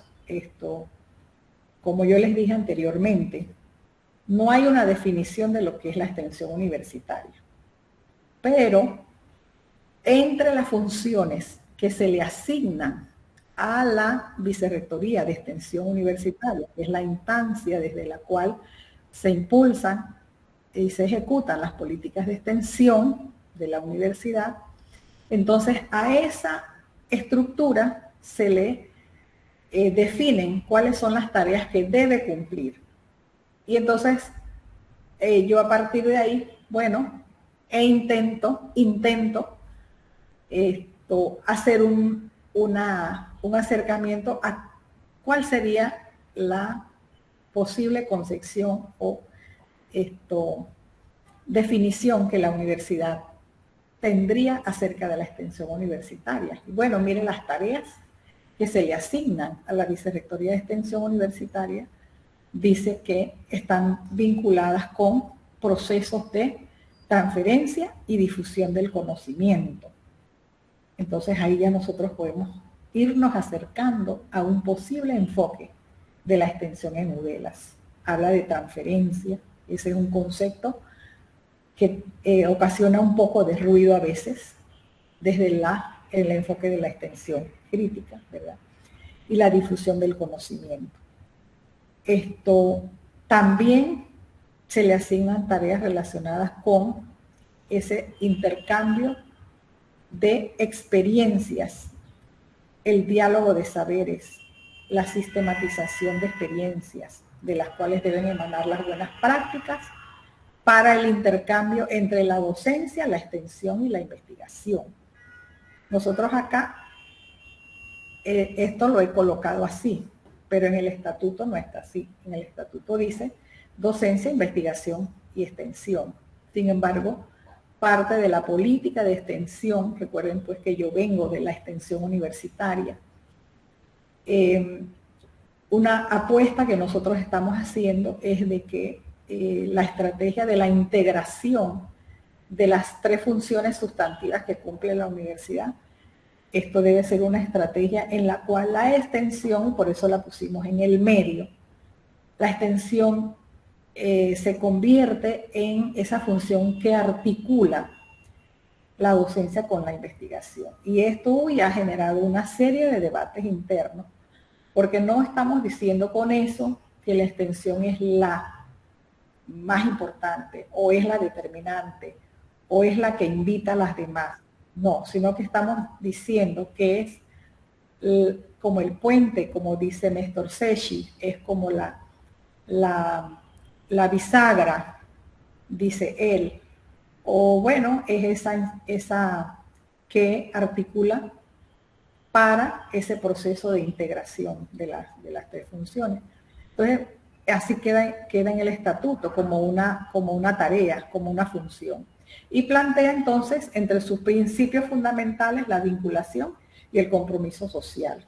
como yo les dije anteriormente, no hay una definición de lo que es la extensión universitaria, pero entre las funciones que se le asignan a la Vicerrectoría de Extensión Universitaria, que es la instancia desde la cual se impulsan y se ejecutan las políticas de extensión de la universidad, entonces a esa estructura se le definen cuáles son las tareas que debe cumplir. Y entonces yo a partir de ahí, bueno, intento hacer un acercamiento a cuál sería la posible concepción o definición que la universidad tendría acerca de la extensión universitaria. Y bueno, miren las tareas que se le asignan a la Vicerrectoría de Extensión Universitaria. Dice que están vinculadas con procesos de transferencia y difusión del conocimiento. Entonces ahí ya nosotros podemos irnos acercando a un posible enfoque de la extensión en UDELAS. Habla de transferencia, ese es un concepto que ocasiona un poco de ruido a veces desde el enfoque de la extensión crítica, ¿verdad? Y la difusión del conocimiento. También se le asignan tareas relacionadas con ese intercambio de experiencias, el diálogo de saberes, la sistematización de experiencias, de las cuales deben emanar las buenas prácticas para el intercambio entre la docencia, la extensión y la investigación. Nosotros acá, esto lo he colocado así, pero en el estatuto no está así. En el estatuto dice docencia, investigación y extensión. Sin embargo, parte de la política de extensión, recuerden pues que yo vengo de la extensión universitaria, una apuesta que nosotros estamos haciendo es de que la estrategia de la integración de las 3 funciones sustantivas que cumple la universidad, esto debe ser una estrategia en la cual la extensión, por eso la pusimos en el medio, la extensión se convierte en esa función que articula la docencia con la investigación. Y esto ya ha generado una serie de debates internos, porque no estamos diciendo con eso que la extensión es la más importante, o es la determinante, o es la que invita a las demás. No, sino que estamos diciendo que es como el puente, como dice Néstor Sechi, es como la bisagra, dice él, o bueno, es esa que articula para ese proceso de integración de las 3 funciones. Entonces, así queda en el estatuto como una tarea, como una función. Y plantea entonces entre sus principios fundamentales la vinculación y el compromiso social,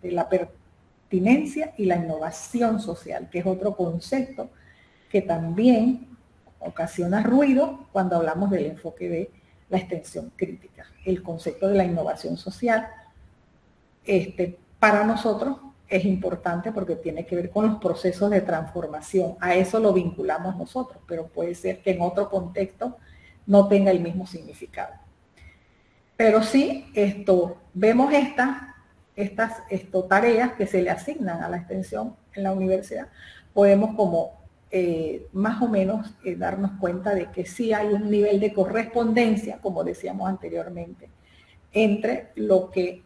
la pertinencia y la innovación social, que es otro concepto que también ocasiona ruido cuando hablamos del enfoque de la extensión crítica. El concepto de la innovación social, para nosotros es importante porque tiene que ver con los procesos de transformación. A eso lo vinculamos nosotros, pero puede ser que en otro contexto no tenga el mismo significado. Pero sí, vemos estas tareas que se le asignan a la extensión en la universidad, podemos como más o menos darnos cuenta de que sí hay un nivel de correspondencia, como decíamos anteriormente, entre lo que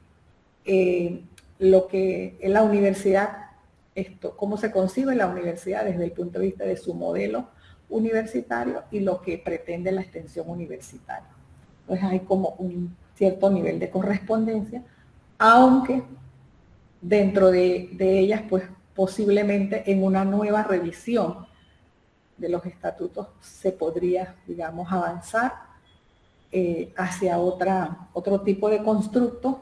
en la universidad, cómo se concibe la universidad desde el punto de vista de su modelo universitario y lo que pretende la extensión universitaria. Entonces hay como un cierto nivel de correspondencia, aunque dentro de ellas, pues posiblemente en una nueva revisión de los estatutos se podría, digamos, avanzar hacia otro tipo de constructo,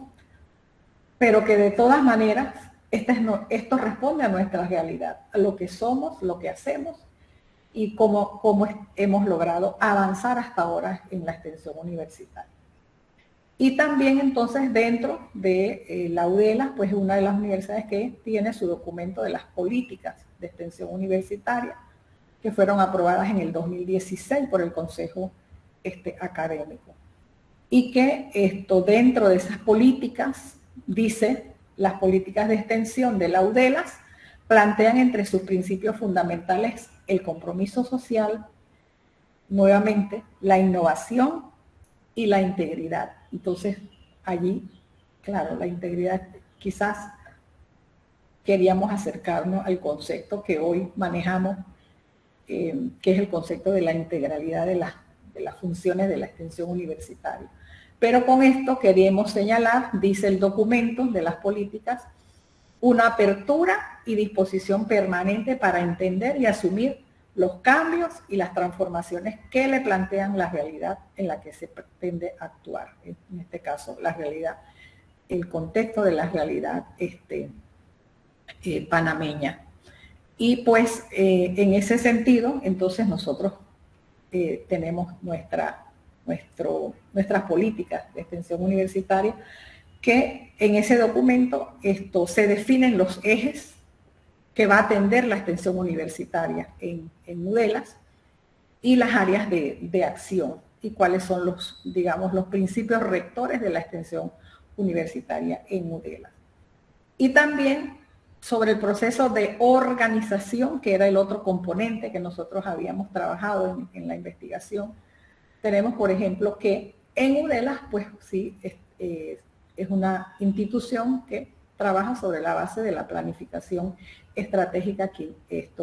pero que de todas maneras esto responde a nuestra realidad, a lo que somos, lo que hacemos y cómo hemos logrado avanzar hasta ahora en la extensión universitaria. Y también entonces dentro de la UDELA, pues es una de las universidades que tiene su documento de las políticas de extensión universitaria, que fueron aprobadas en el 2016 por el Consejo Académico. Y que dentro de esas políticas, dice, las políticas de extensión de la UDELAS plantean entre sus principios fundamentales el compromiso social, nuevamente, la innovación y la integridad. Entonces, allí, claro, la integridad, quizás queríamos acercarnos al concepto que hoy manejamos, que es el concepto de la integralidad de las funciones de la extensión universitaria. Pero con esto queremos señalar, dice el documento de las políticas, una apertura y disposición permanente para entender y asumir los cambios y las transformaciones que le plantean la realidad en la que se pretende actuar. En este caso, la realidad, el contexto de la realidad panameña. Y pues en ese sentido, entonces nosotros tenemos nuestras políticas de extensión universitaria, que en ese documento se definen los ejes que va a atender la extensión universitaria en UDELAS y las áreas de acción y cuáles son los principios rectores de la extensión universitaria en UDELAS. Y también sobre el proceso de organización, que era el otro componente que nosotros habíamos trabajado en la investigación, tenemos, por ejemplo, que en UDELAS, pues sí, es una institución que trabaja sobre la base de la planificación estratégica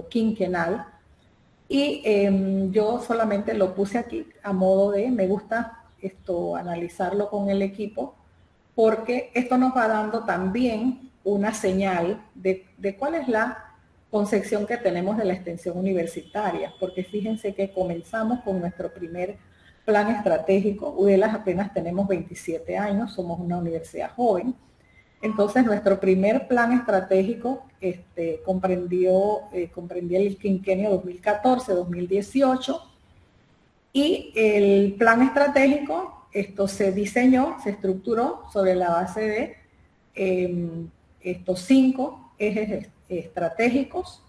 quinquenal. Y yo solamente lo puse aquí a modo de, me gusta analizarlo con el equipo, porque esto nos va dando también una señal de cuál es la concepción que tenemos de la extensión universitaria, porque fíjense que comenzamos con nuestro primer plan estratégico. UDELAS apenas tenemos 27 años, somos una universidad joven. Entonces, nuestro primer plan estratégico comprendía el quinquenio 2014-2018, y el plan estratégico, se diseñó, se estructuró sobre la base de estos 5 ejes estratégicos.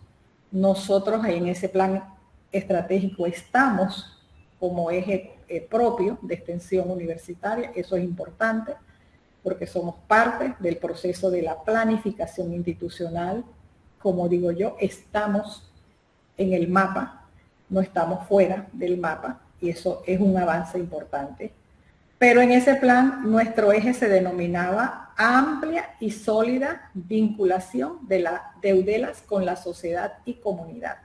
Nosotros en ese plan estratégico estamos como eje propio de extensión universitaria. Eso es importante porque somos parte del proceso de la planificación institucional. Como digo yo, estamos en el mapa, no estamos fuera del mapa, y eso es un avance importante. Pero en ese plan, nuestro eje se denominaba amplia y sólida vinculación de UDELAS con la sociedad y comunidad.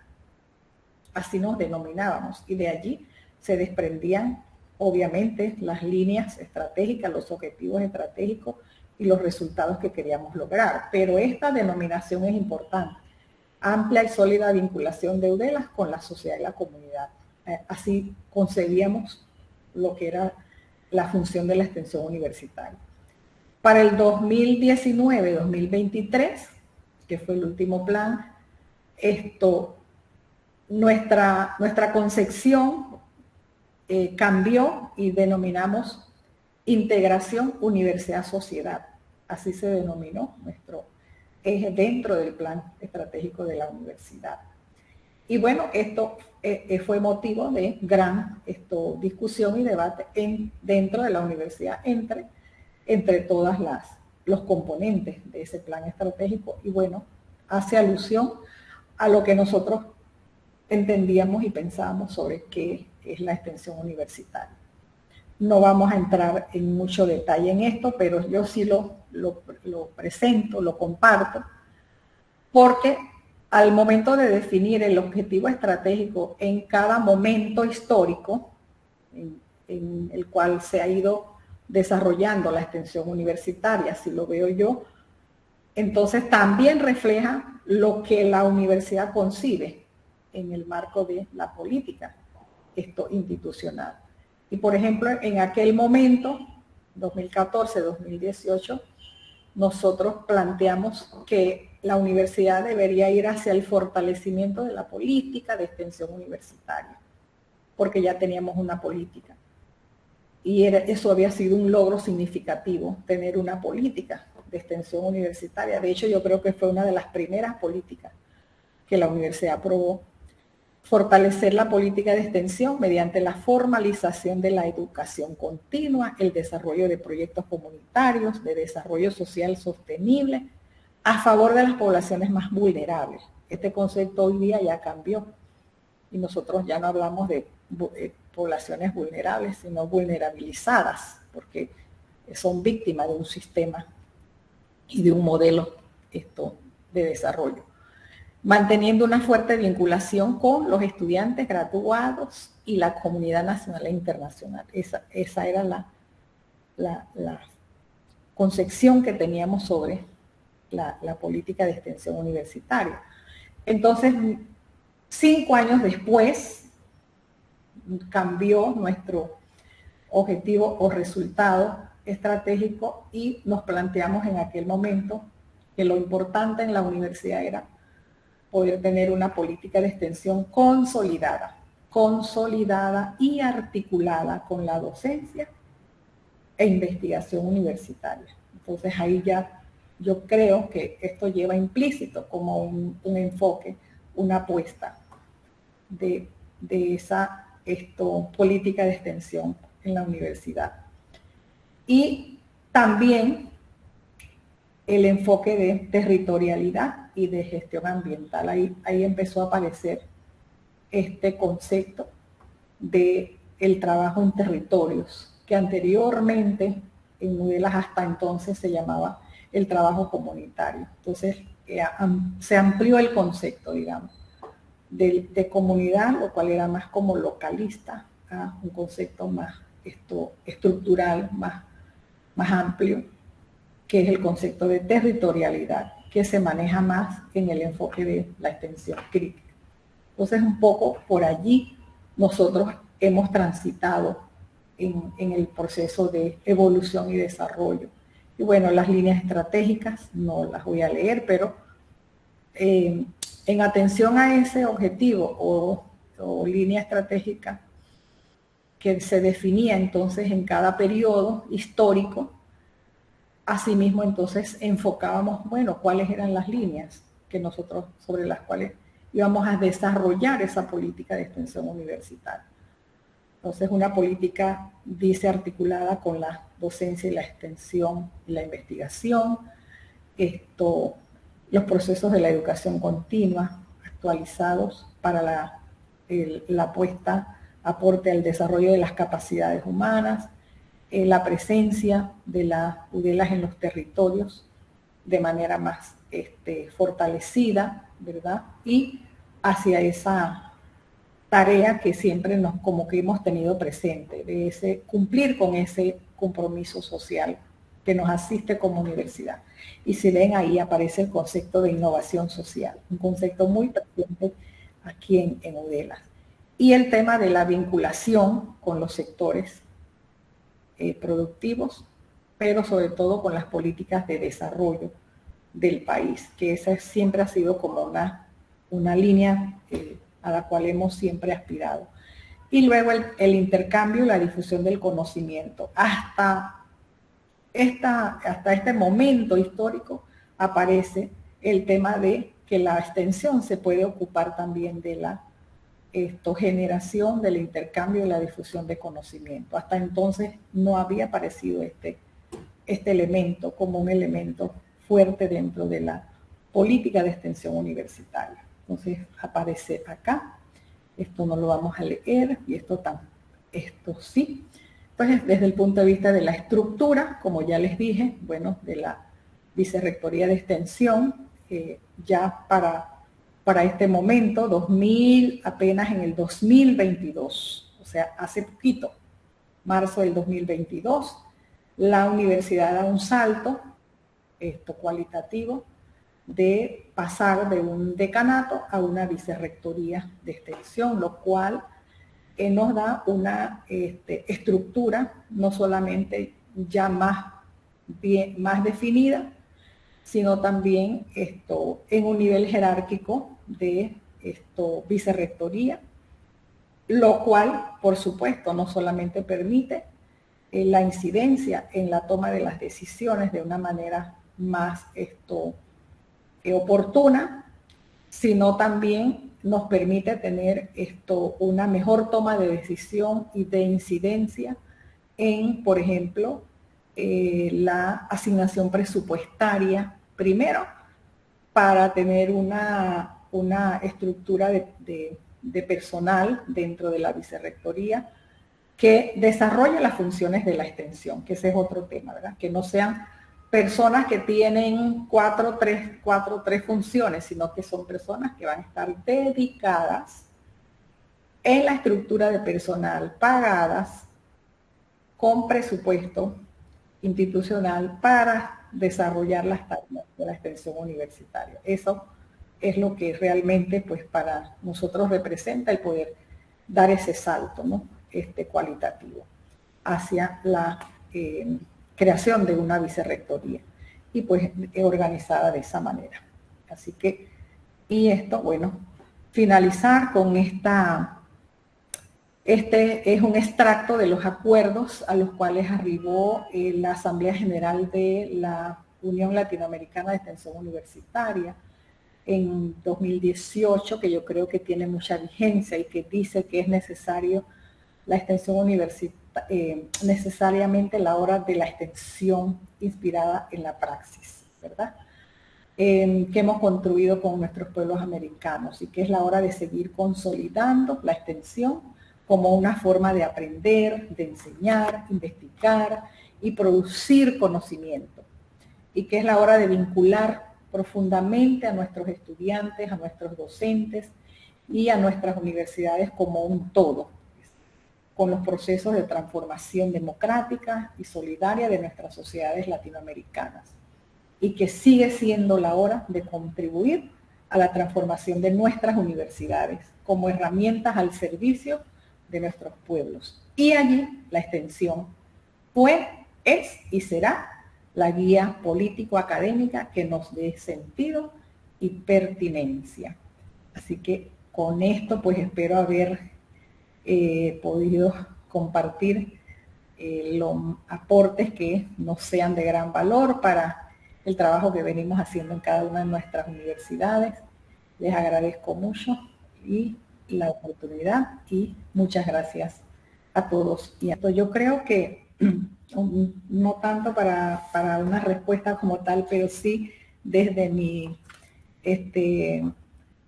Así nos denominábamos, y de allí se desprendían, obviamente, las líneas estratégicas, los objetivos estratégicos y los resultados que queríamos lograr. Pero esta denominación es importante: amplia y sólida vinculación de UDELAS con la sociedad y la comunidad. Así concebíamos lo que era la función de la extensión universitaria. Para el 2019-2023, que fue el último plan, nuestra concepción cambió y denominamos integración universidad-sociedad. Así se denominó nuestro eje dentro del plan estratégico de la universidad. Y bueno, esto fue motivo de gran discusión y debate dentro de la universidad entre todas los componentes de ese plan estratégico, y bueno, hace alusión a lo que nosotros entendíamos y pensábamos sobre qué es la extensión universitaria. No vamos a entrar en mucho detalle en esto, pero yo sí lo presento, lo comparto, porque al momento de definir el objetivo estratégico en cada momento histórico en el cual se ha ido desarrollando la extensión universitaria, así lo veo yo, entonces también refleja lo que la universidad concibe en el marco de la política institucional. Y por ejemplo, en aquel momento, 2014-2018, nosotros planteamos que la universidad debería ir hacia el fortalecimiento de la política de extensión universitaria, porque ya teníamos una política. Y eso había sido un logro significativo, tener una política de extensión universitaria. De hecho, yo creo que fue una de las primeras políticas que la universidad aprobó. Fortalecer la política de extensión mediante la formalización de la educación continua, el desarrollo de proyectos comunitarios, de desarrollo social sostenible, a favor de las poblaciones más vulnerables. Este concepto hoy día ya cambió, y nosotros ya no hablamos de poblaciones vulnerables, sino vulnerabilizadas, porque son víctimas de un sistema y de un modelo de desarrollo. Manteniendo una fuerte vinculación con los estudiantes graduados y la comunidad nacional e internacional. Esa era la concepción que teníamos sobre la política de extensión universitaria. Entonces, 5 años después, cambió nuestro objetivo o resultado estratégico, y nos planteamos en aquel momento que lo importante en la universidad era poder tener una política de extensión consolidada y articulada con la docencia e investigación universitaria. Entonces ahí ya yo creo que esto lleva implícito como un enfoque, una apuesta de esa política de extensión en la universidad. Y también el enfoque de territorialidad y de gestión ambiental. Ahí empezó a aparecer este concepto de el trabajo en territorios, que anteriormente en Udelas hasta entonces se llamaba el trabajo comunitario. Entonces se amplió el concepto, digamos, de comunidad, lo cual era más como localista, a un concepto más estructural, más amplio, que es el concepto de territorialidad, que se maneja más en el enfoque de la extensión crítica. Entonces, un poco por allí nosotros hemos transitado en el proceso de evolución y desarrollo. Y bueno, las líneas estratégicas no las voy a leer, pero en atención a ese objetivo o línea estratégica que se definía entonces en cada periodo histórico, asimismo entonces enfocábamos, bueno, cuáles eran las líneas que nosotros, sobre las cuales íbamos a desarrollar esa política de extensión universitaria. Entonces, una política, dice, articulada con la docencia y la extensión y la investigación, los procesos de la educación continua actualizados para la aporte al desarrollo de las capacidades humanas, la presencia de las Udelas en los territorios de manera más fortalecida, ¿verdad? Y hacia esa tarea que siempre como que hemos tenido presente, de cumplir con ese compromiso social que nos asiste como universidad. Y si ven ahí aparece el concepto de innovación social, un concepto muy presente aquí en Udelas. Y el tema de la vinculación con los sectores productivos, pero sobre todo con las políticas de desarrollo del país, que esa siempre ha sido como una línea a la cual hemos siempre aspirado. Y luego el intercambio y la difusión del conocimiento. Hasta este momento histórico aparece el tema de que la extensión se puede ocupar también de la generación, del intercambio y la difusión de conocimiento. Hasta entonces no había aparecido este elemento como un elemento fuerte dentro de la política de extensión universitaria. Entonces aparece acá, esto no lo vamos a leer y esto sí. Entonces, desde el punto de vista de la estructura, como ya les dije, bueno, de la Vicerrectoría de Extensión, ya para este momento, apenas en el 2022, o sea, hace poquito, marzo del 2022, la universidad da un salto cualitativo de pasar de un decanato a una vicerrectoría de extensión, lo cual nos da una estructura no solamente ya más definida, sino también en un nivel jerárquico de vicerrectoría, lo cual, por supuesto, no solamente permite la incidencia en la toma de las decisiones de una manera más oportuna, sino también nos permite tener una mejor toma de decisión y de incidencia en, por ejemplo, la asignación presupuestaria, primero, para tener una estructura de personal dentro de la vicerrectoría que desarrolle las funciones de la extensión, que ese es otro tema, ¿verdad? Que no sean personas que tienen tres funciones, sino que son personas que van a estar dedicadas en la estructura de personal, pagadas con presupuesto institucional para desarrollar las tareas de la extensión universitaria. Eso es lo que realmente, pues, para nosotros representa el poder dar ese salto, ¿no? Cualitativo hacia la creación de una vicerrectoría y pues organizada de esa manera. Así que, y esto, bueno, finalizar con este es un extracto de los acuerdos a los cuales arribó la Asamblea General de la Unión Latinoamericana de Extensión Universitaria en 2018, que yo creo que tiene mucha vigencia y que dice que es necesario la extensión universitaria, necesariamente la hora de la extensión inspirada en la praxis, ¿verdad? Que hemos construido con nuestros pueblos americanos y que es la hora de seguir consolidando la extensión como una forma de aprender, de enseñar, investigar y producir conocimiento. Y que es la hora de vincular profundamente a nuestros estudiantes, a nuestros docentes y a nuestras universidades como un todo, con los procesos de transformación democrática y solidaria de nuestras sociedades latinoamericanas. Y que sigue siendo la hora de contribuir a la transformación de nuestras universidades como herramientas al servicio de nuestros pueblos. Y allí la extensión fue, es y será la guía político-académica que nos dé sentido y pertinencia. Así que con esto pues espero haber podido compartir los aportes que nos sean de gran valor para el trabajo que venimos haciendo en cada una de nuestras universidades. Les agradezco mucho y la oportunidad y muchas gracias a todos. Y esto yo creo que no tanto para una respuesta como tal, pero sí desde mi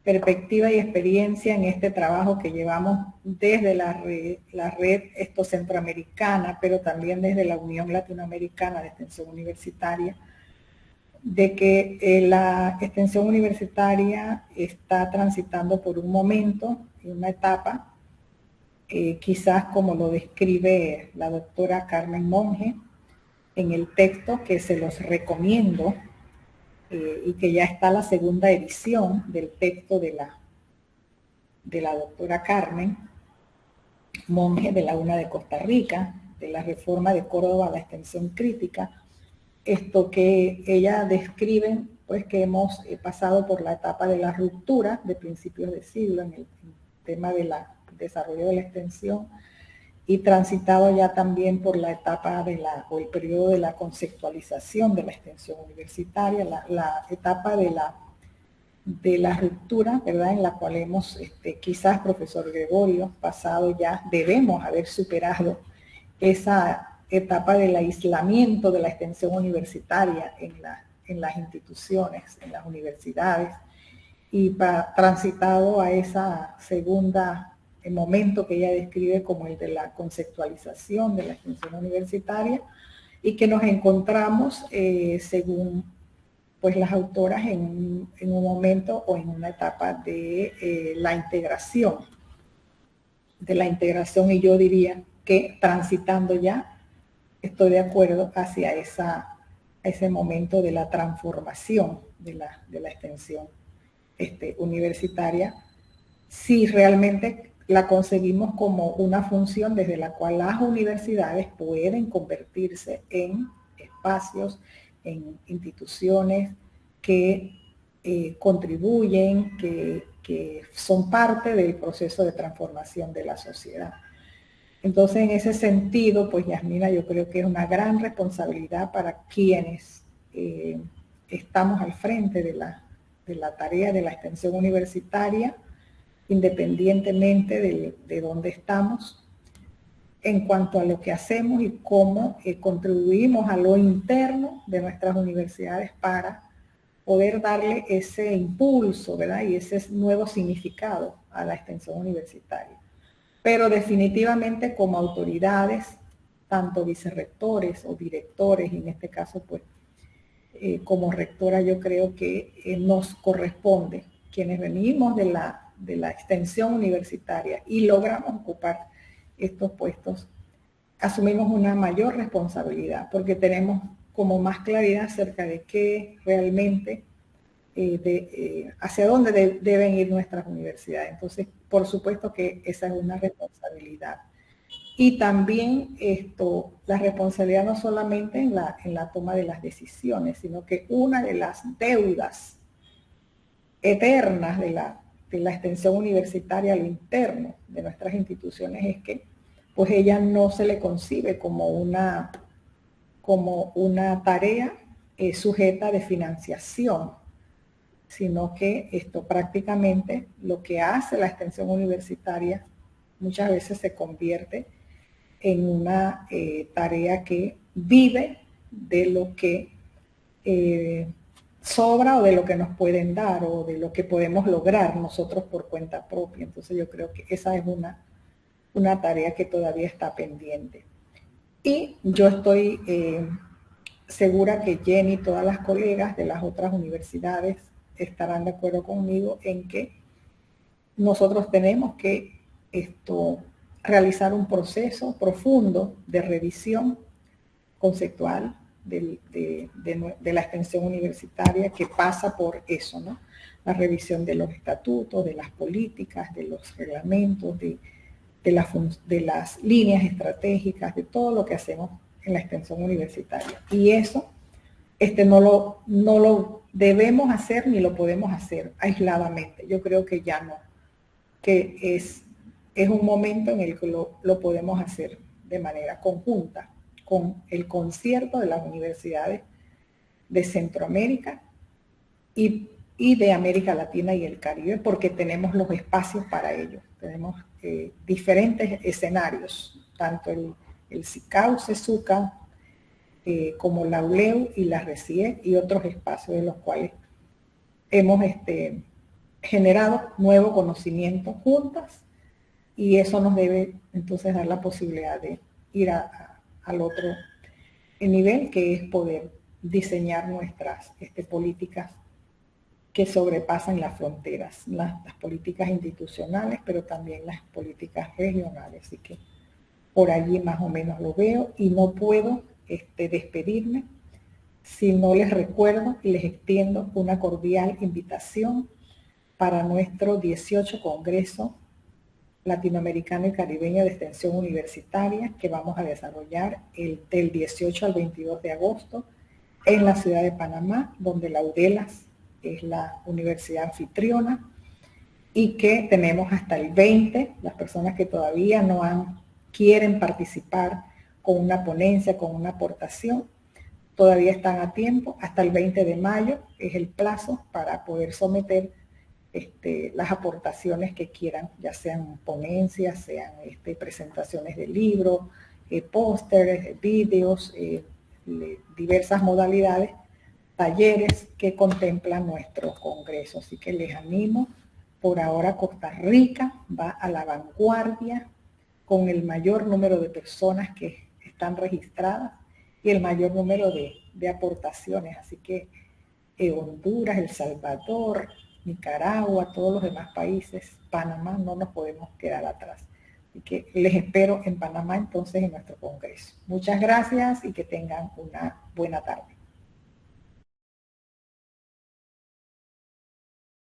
perspectiva y experiencia en este trabajo que llevamos desde la red centroamericana, pero también desde la Unión Latinoamericana de Extensión Universitaria, de que la extensión universitaria está transitando por un momento, una etapa, quizás como lo describe la doctora Carmen Monge en el texto que se los recomiendo, y que ya está la segunda edición del texto de la doctora Carmen Monge de la UNA de Costa Rica, de la reforma de Córdoba a la extensión crítica. Esto que ella describe, pues que hemos pasado por la etapa de la ruptura de principios de siglo en el tema del desarrollo de la extensión, y transitado ya también por la etapa o el periodo de la conceptualización de la extensión universitaria, la etapa de la ruptura, ¿verdad? En la cual hemos, quizás, profesor Gregorio, pasado ya, debemos haber superado esa etapa del aislamiento de la extensión universitaria en las instituciones, en las universidades, y transitado a esa segunda momento que ella describe como el de la conceptualización de la extensión universitaria, y que nos encontramos, según pues las autoras, en un momento o en una etapa de la integración, y yo diría que transitando ya, estoy de acuerdo hacia ese momento de la transformación de la extensión universitaria, si realmente la concebimos como una función desde la cual las universidades pueden convertirse en espacios, en instituciones que contribuyen, que son parte del proceso de transformación de la sociedad. Entonces, en ese sentido, pues Yasmina, yo creo que es una gran responsabilidad para quienes estamos al frente de la tarea de la extensión universitaria, independientemente de dónde estamos, en cuanto a lo que hacemos y cómo contribuimos a lo interno de nuestras universidades para poder darle ese impulso, ¿verdad? Y ese nuevo significado a la extensión universitaria. Pero definitivamente como autoridades, tanto vicerrectores o directores, y en este caso pues como rectora, yo creo que nos corresponde, quienes venimos de la extensión universitaria y logramos ocupar estos puestos, asumimos una mayor responsabilidad porque tenemos como más claridad acerca de qué realmente, hacia dónde deben ir nuestras universidades. Entonces, por supuesto que esa es una responsabilidad. Y también la responsabilidad no solamente en la toma de las decisiones, sino que una de las deudas eternas de la extensión universitaria a lo interno de nuestras instituciones es que pues ella no se le concibe como una tarea sujeta de financiación, sino que prácticamente lo que hace la extensión universitaria muchas veces se convierte en una tarea que vive de lo que sobra o de lo que nos pueden dar o de lo que podemos lograr nosotros por cuenta propia. Entonces yo creo que esa es una una tarea que todavía está pendiente. Y yo estoy segura que Jenny y todas las colegas de las otras universidades estarán de acuerdo conmigo en que nosotros tenemos que realizar un proceso profundo de revisión conceptual de la extensión universitaria que pasa por eso, ¿no? La revisión de los estatutos, de las políticas, de los reglamentos, de las líneas estratégicas, de todo lo que hacemos en la extensión universitaria. Y eso no lo debemos hacer ni lo podemos hacer aisladamente. Yo creo que ya no, que es un momento en el que lo podemos hacer de manera conjunta, con el concierto de las universidades de Centroamérica y de América Latina y el Caribe, porque tenemos los espacios para ello. Tenemos diferentes escenarios, tanto el CICAU, CESUCA, como la ULEU y la RECIE y otros espacios de los cuales hemos generado nuevo conocimiento juntas, y eso nos debe entonces dar la posibilidad de ir al otro nivel, que es poder diseñar nuestras políticas que sobrepasan las fronteras, las políticas institucionales, pero también las políticas regionales. Así que por allí más o menos lo veo, y no puedo despedirme si no les recuerdo y les extiendo una cordial invitación para nuestro 18 Congreso Latinoamericano y Caribeño de Extensión Universitaria, que vamos a desarrollar del 18 al 22 de agosto en la ciudad de Panamá, donde la UDELAS es la universidad anfitriona, y que tenemos hasta el 20, las personas que todavía quieren participar con una ponencia, con una aportación, todavía están a tiempo. Hasta el 20 de mayo es el plazo para poder someter las aportaciones que quieran, ya sean ponencias, sean presentaciones de libros, pósteres, vídeos, diversas modalidades, talleres que contemplan nuestro congreso. Así que les animo. Por ahora Costa Rica va a la vanguardia con el mayor número de personas que están registradas y el mayor número de aportaciones. Así que Honduras, El Salvador, Nicaragua, todos los demás países, Panamá, no nos podemos quedar atrás. Así que les espero en Panamá entonces en nuestro congreso. Muchas gracias y que tengan una buena tarde.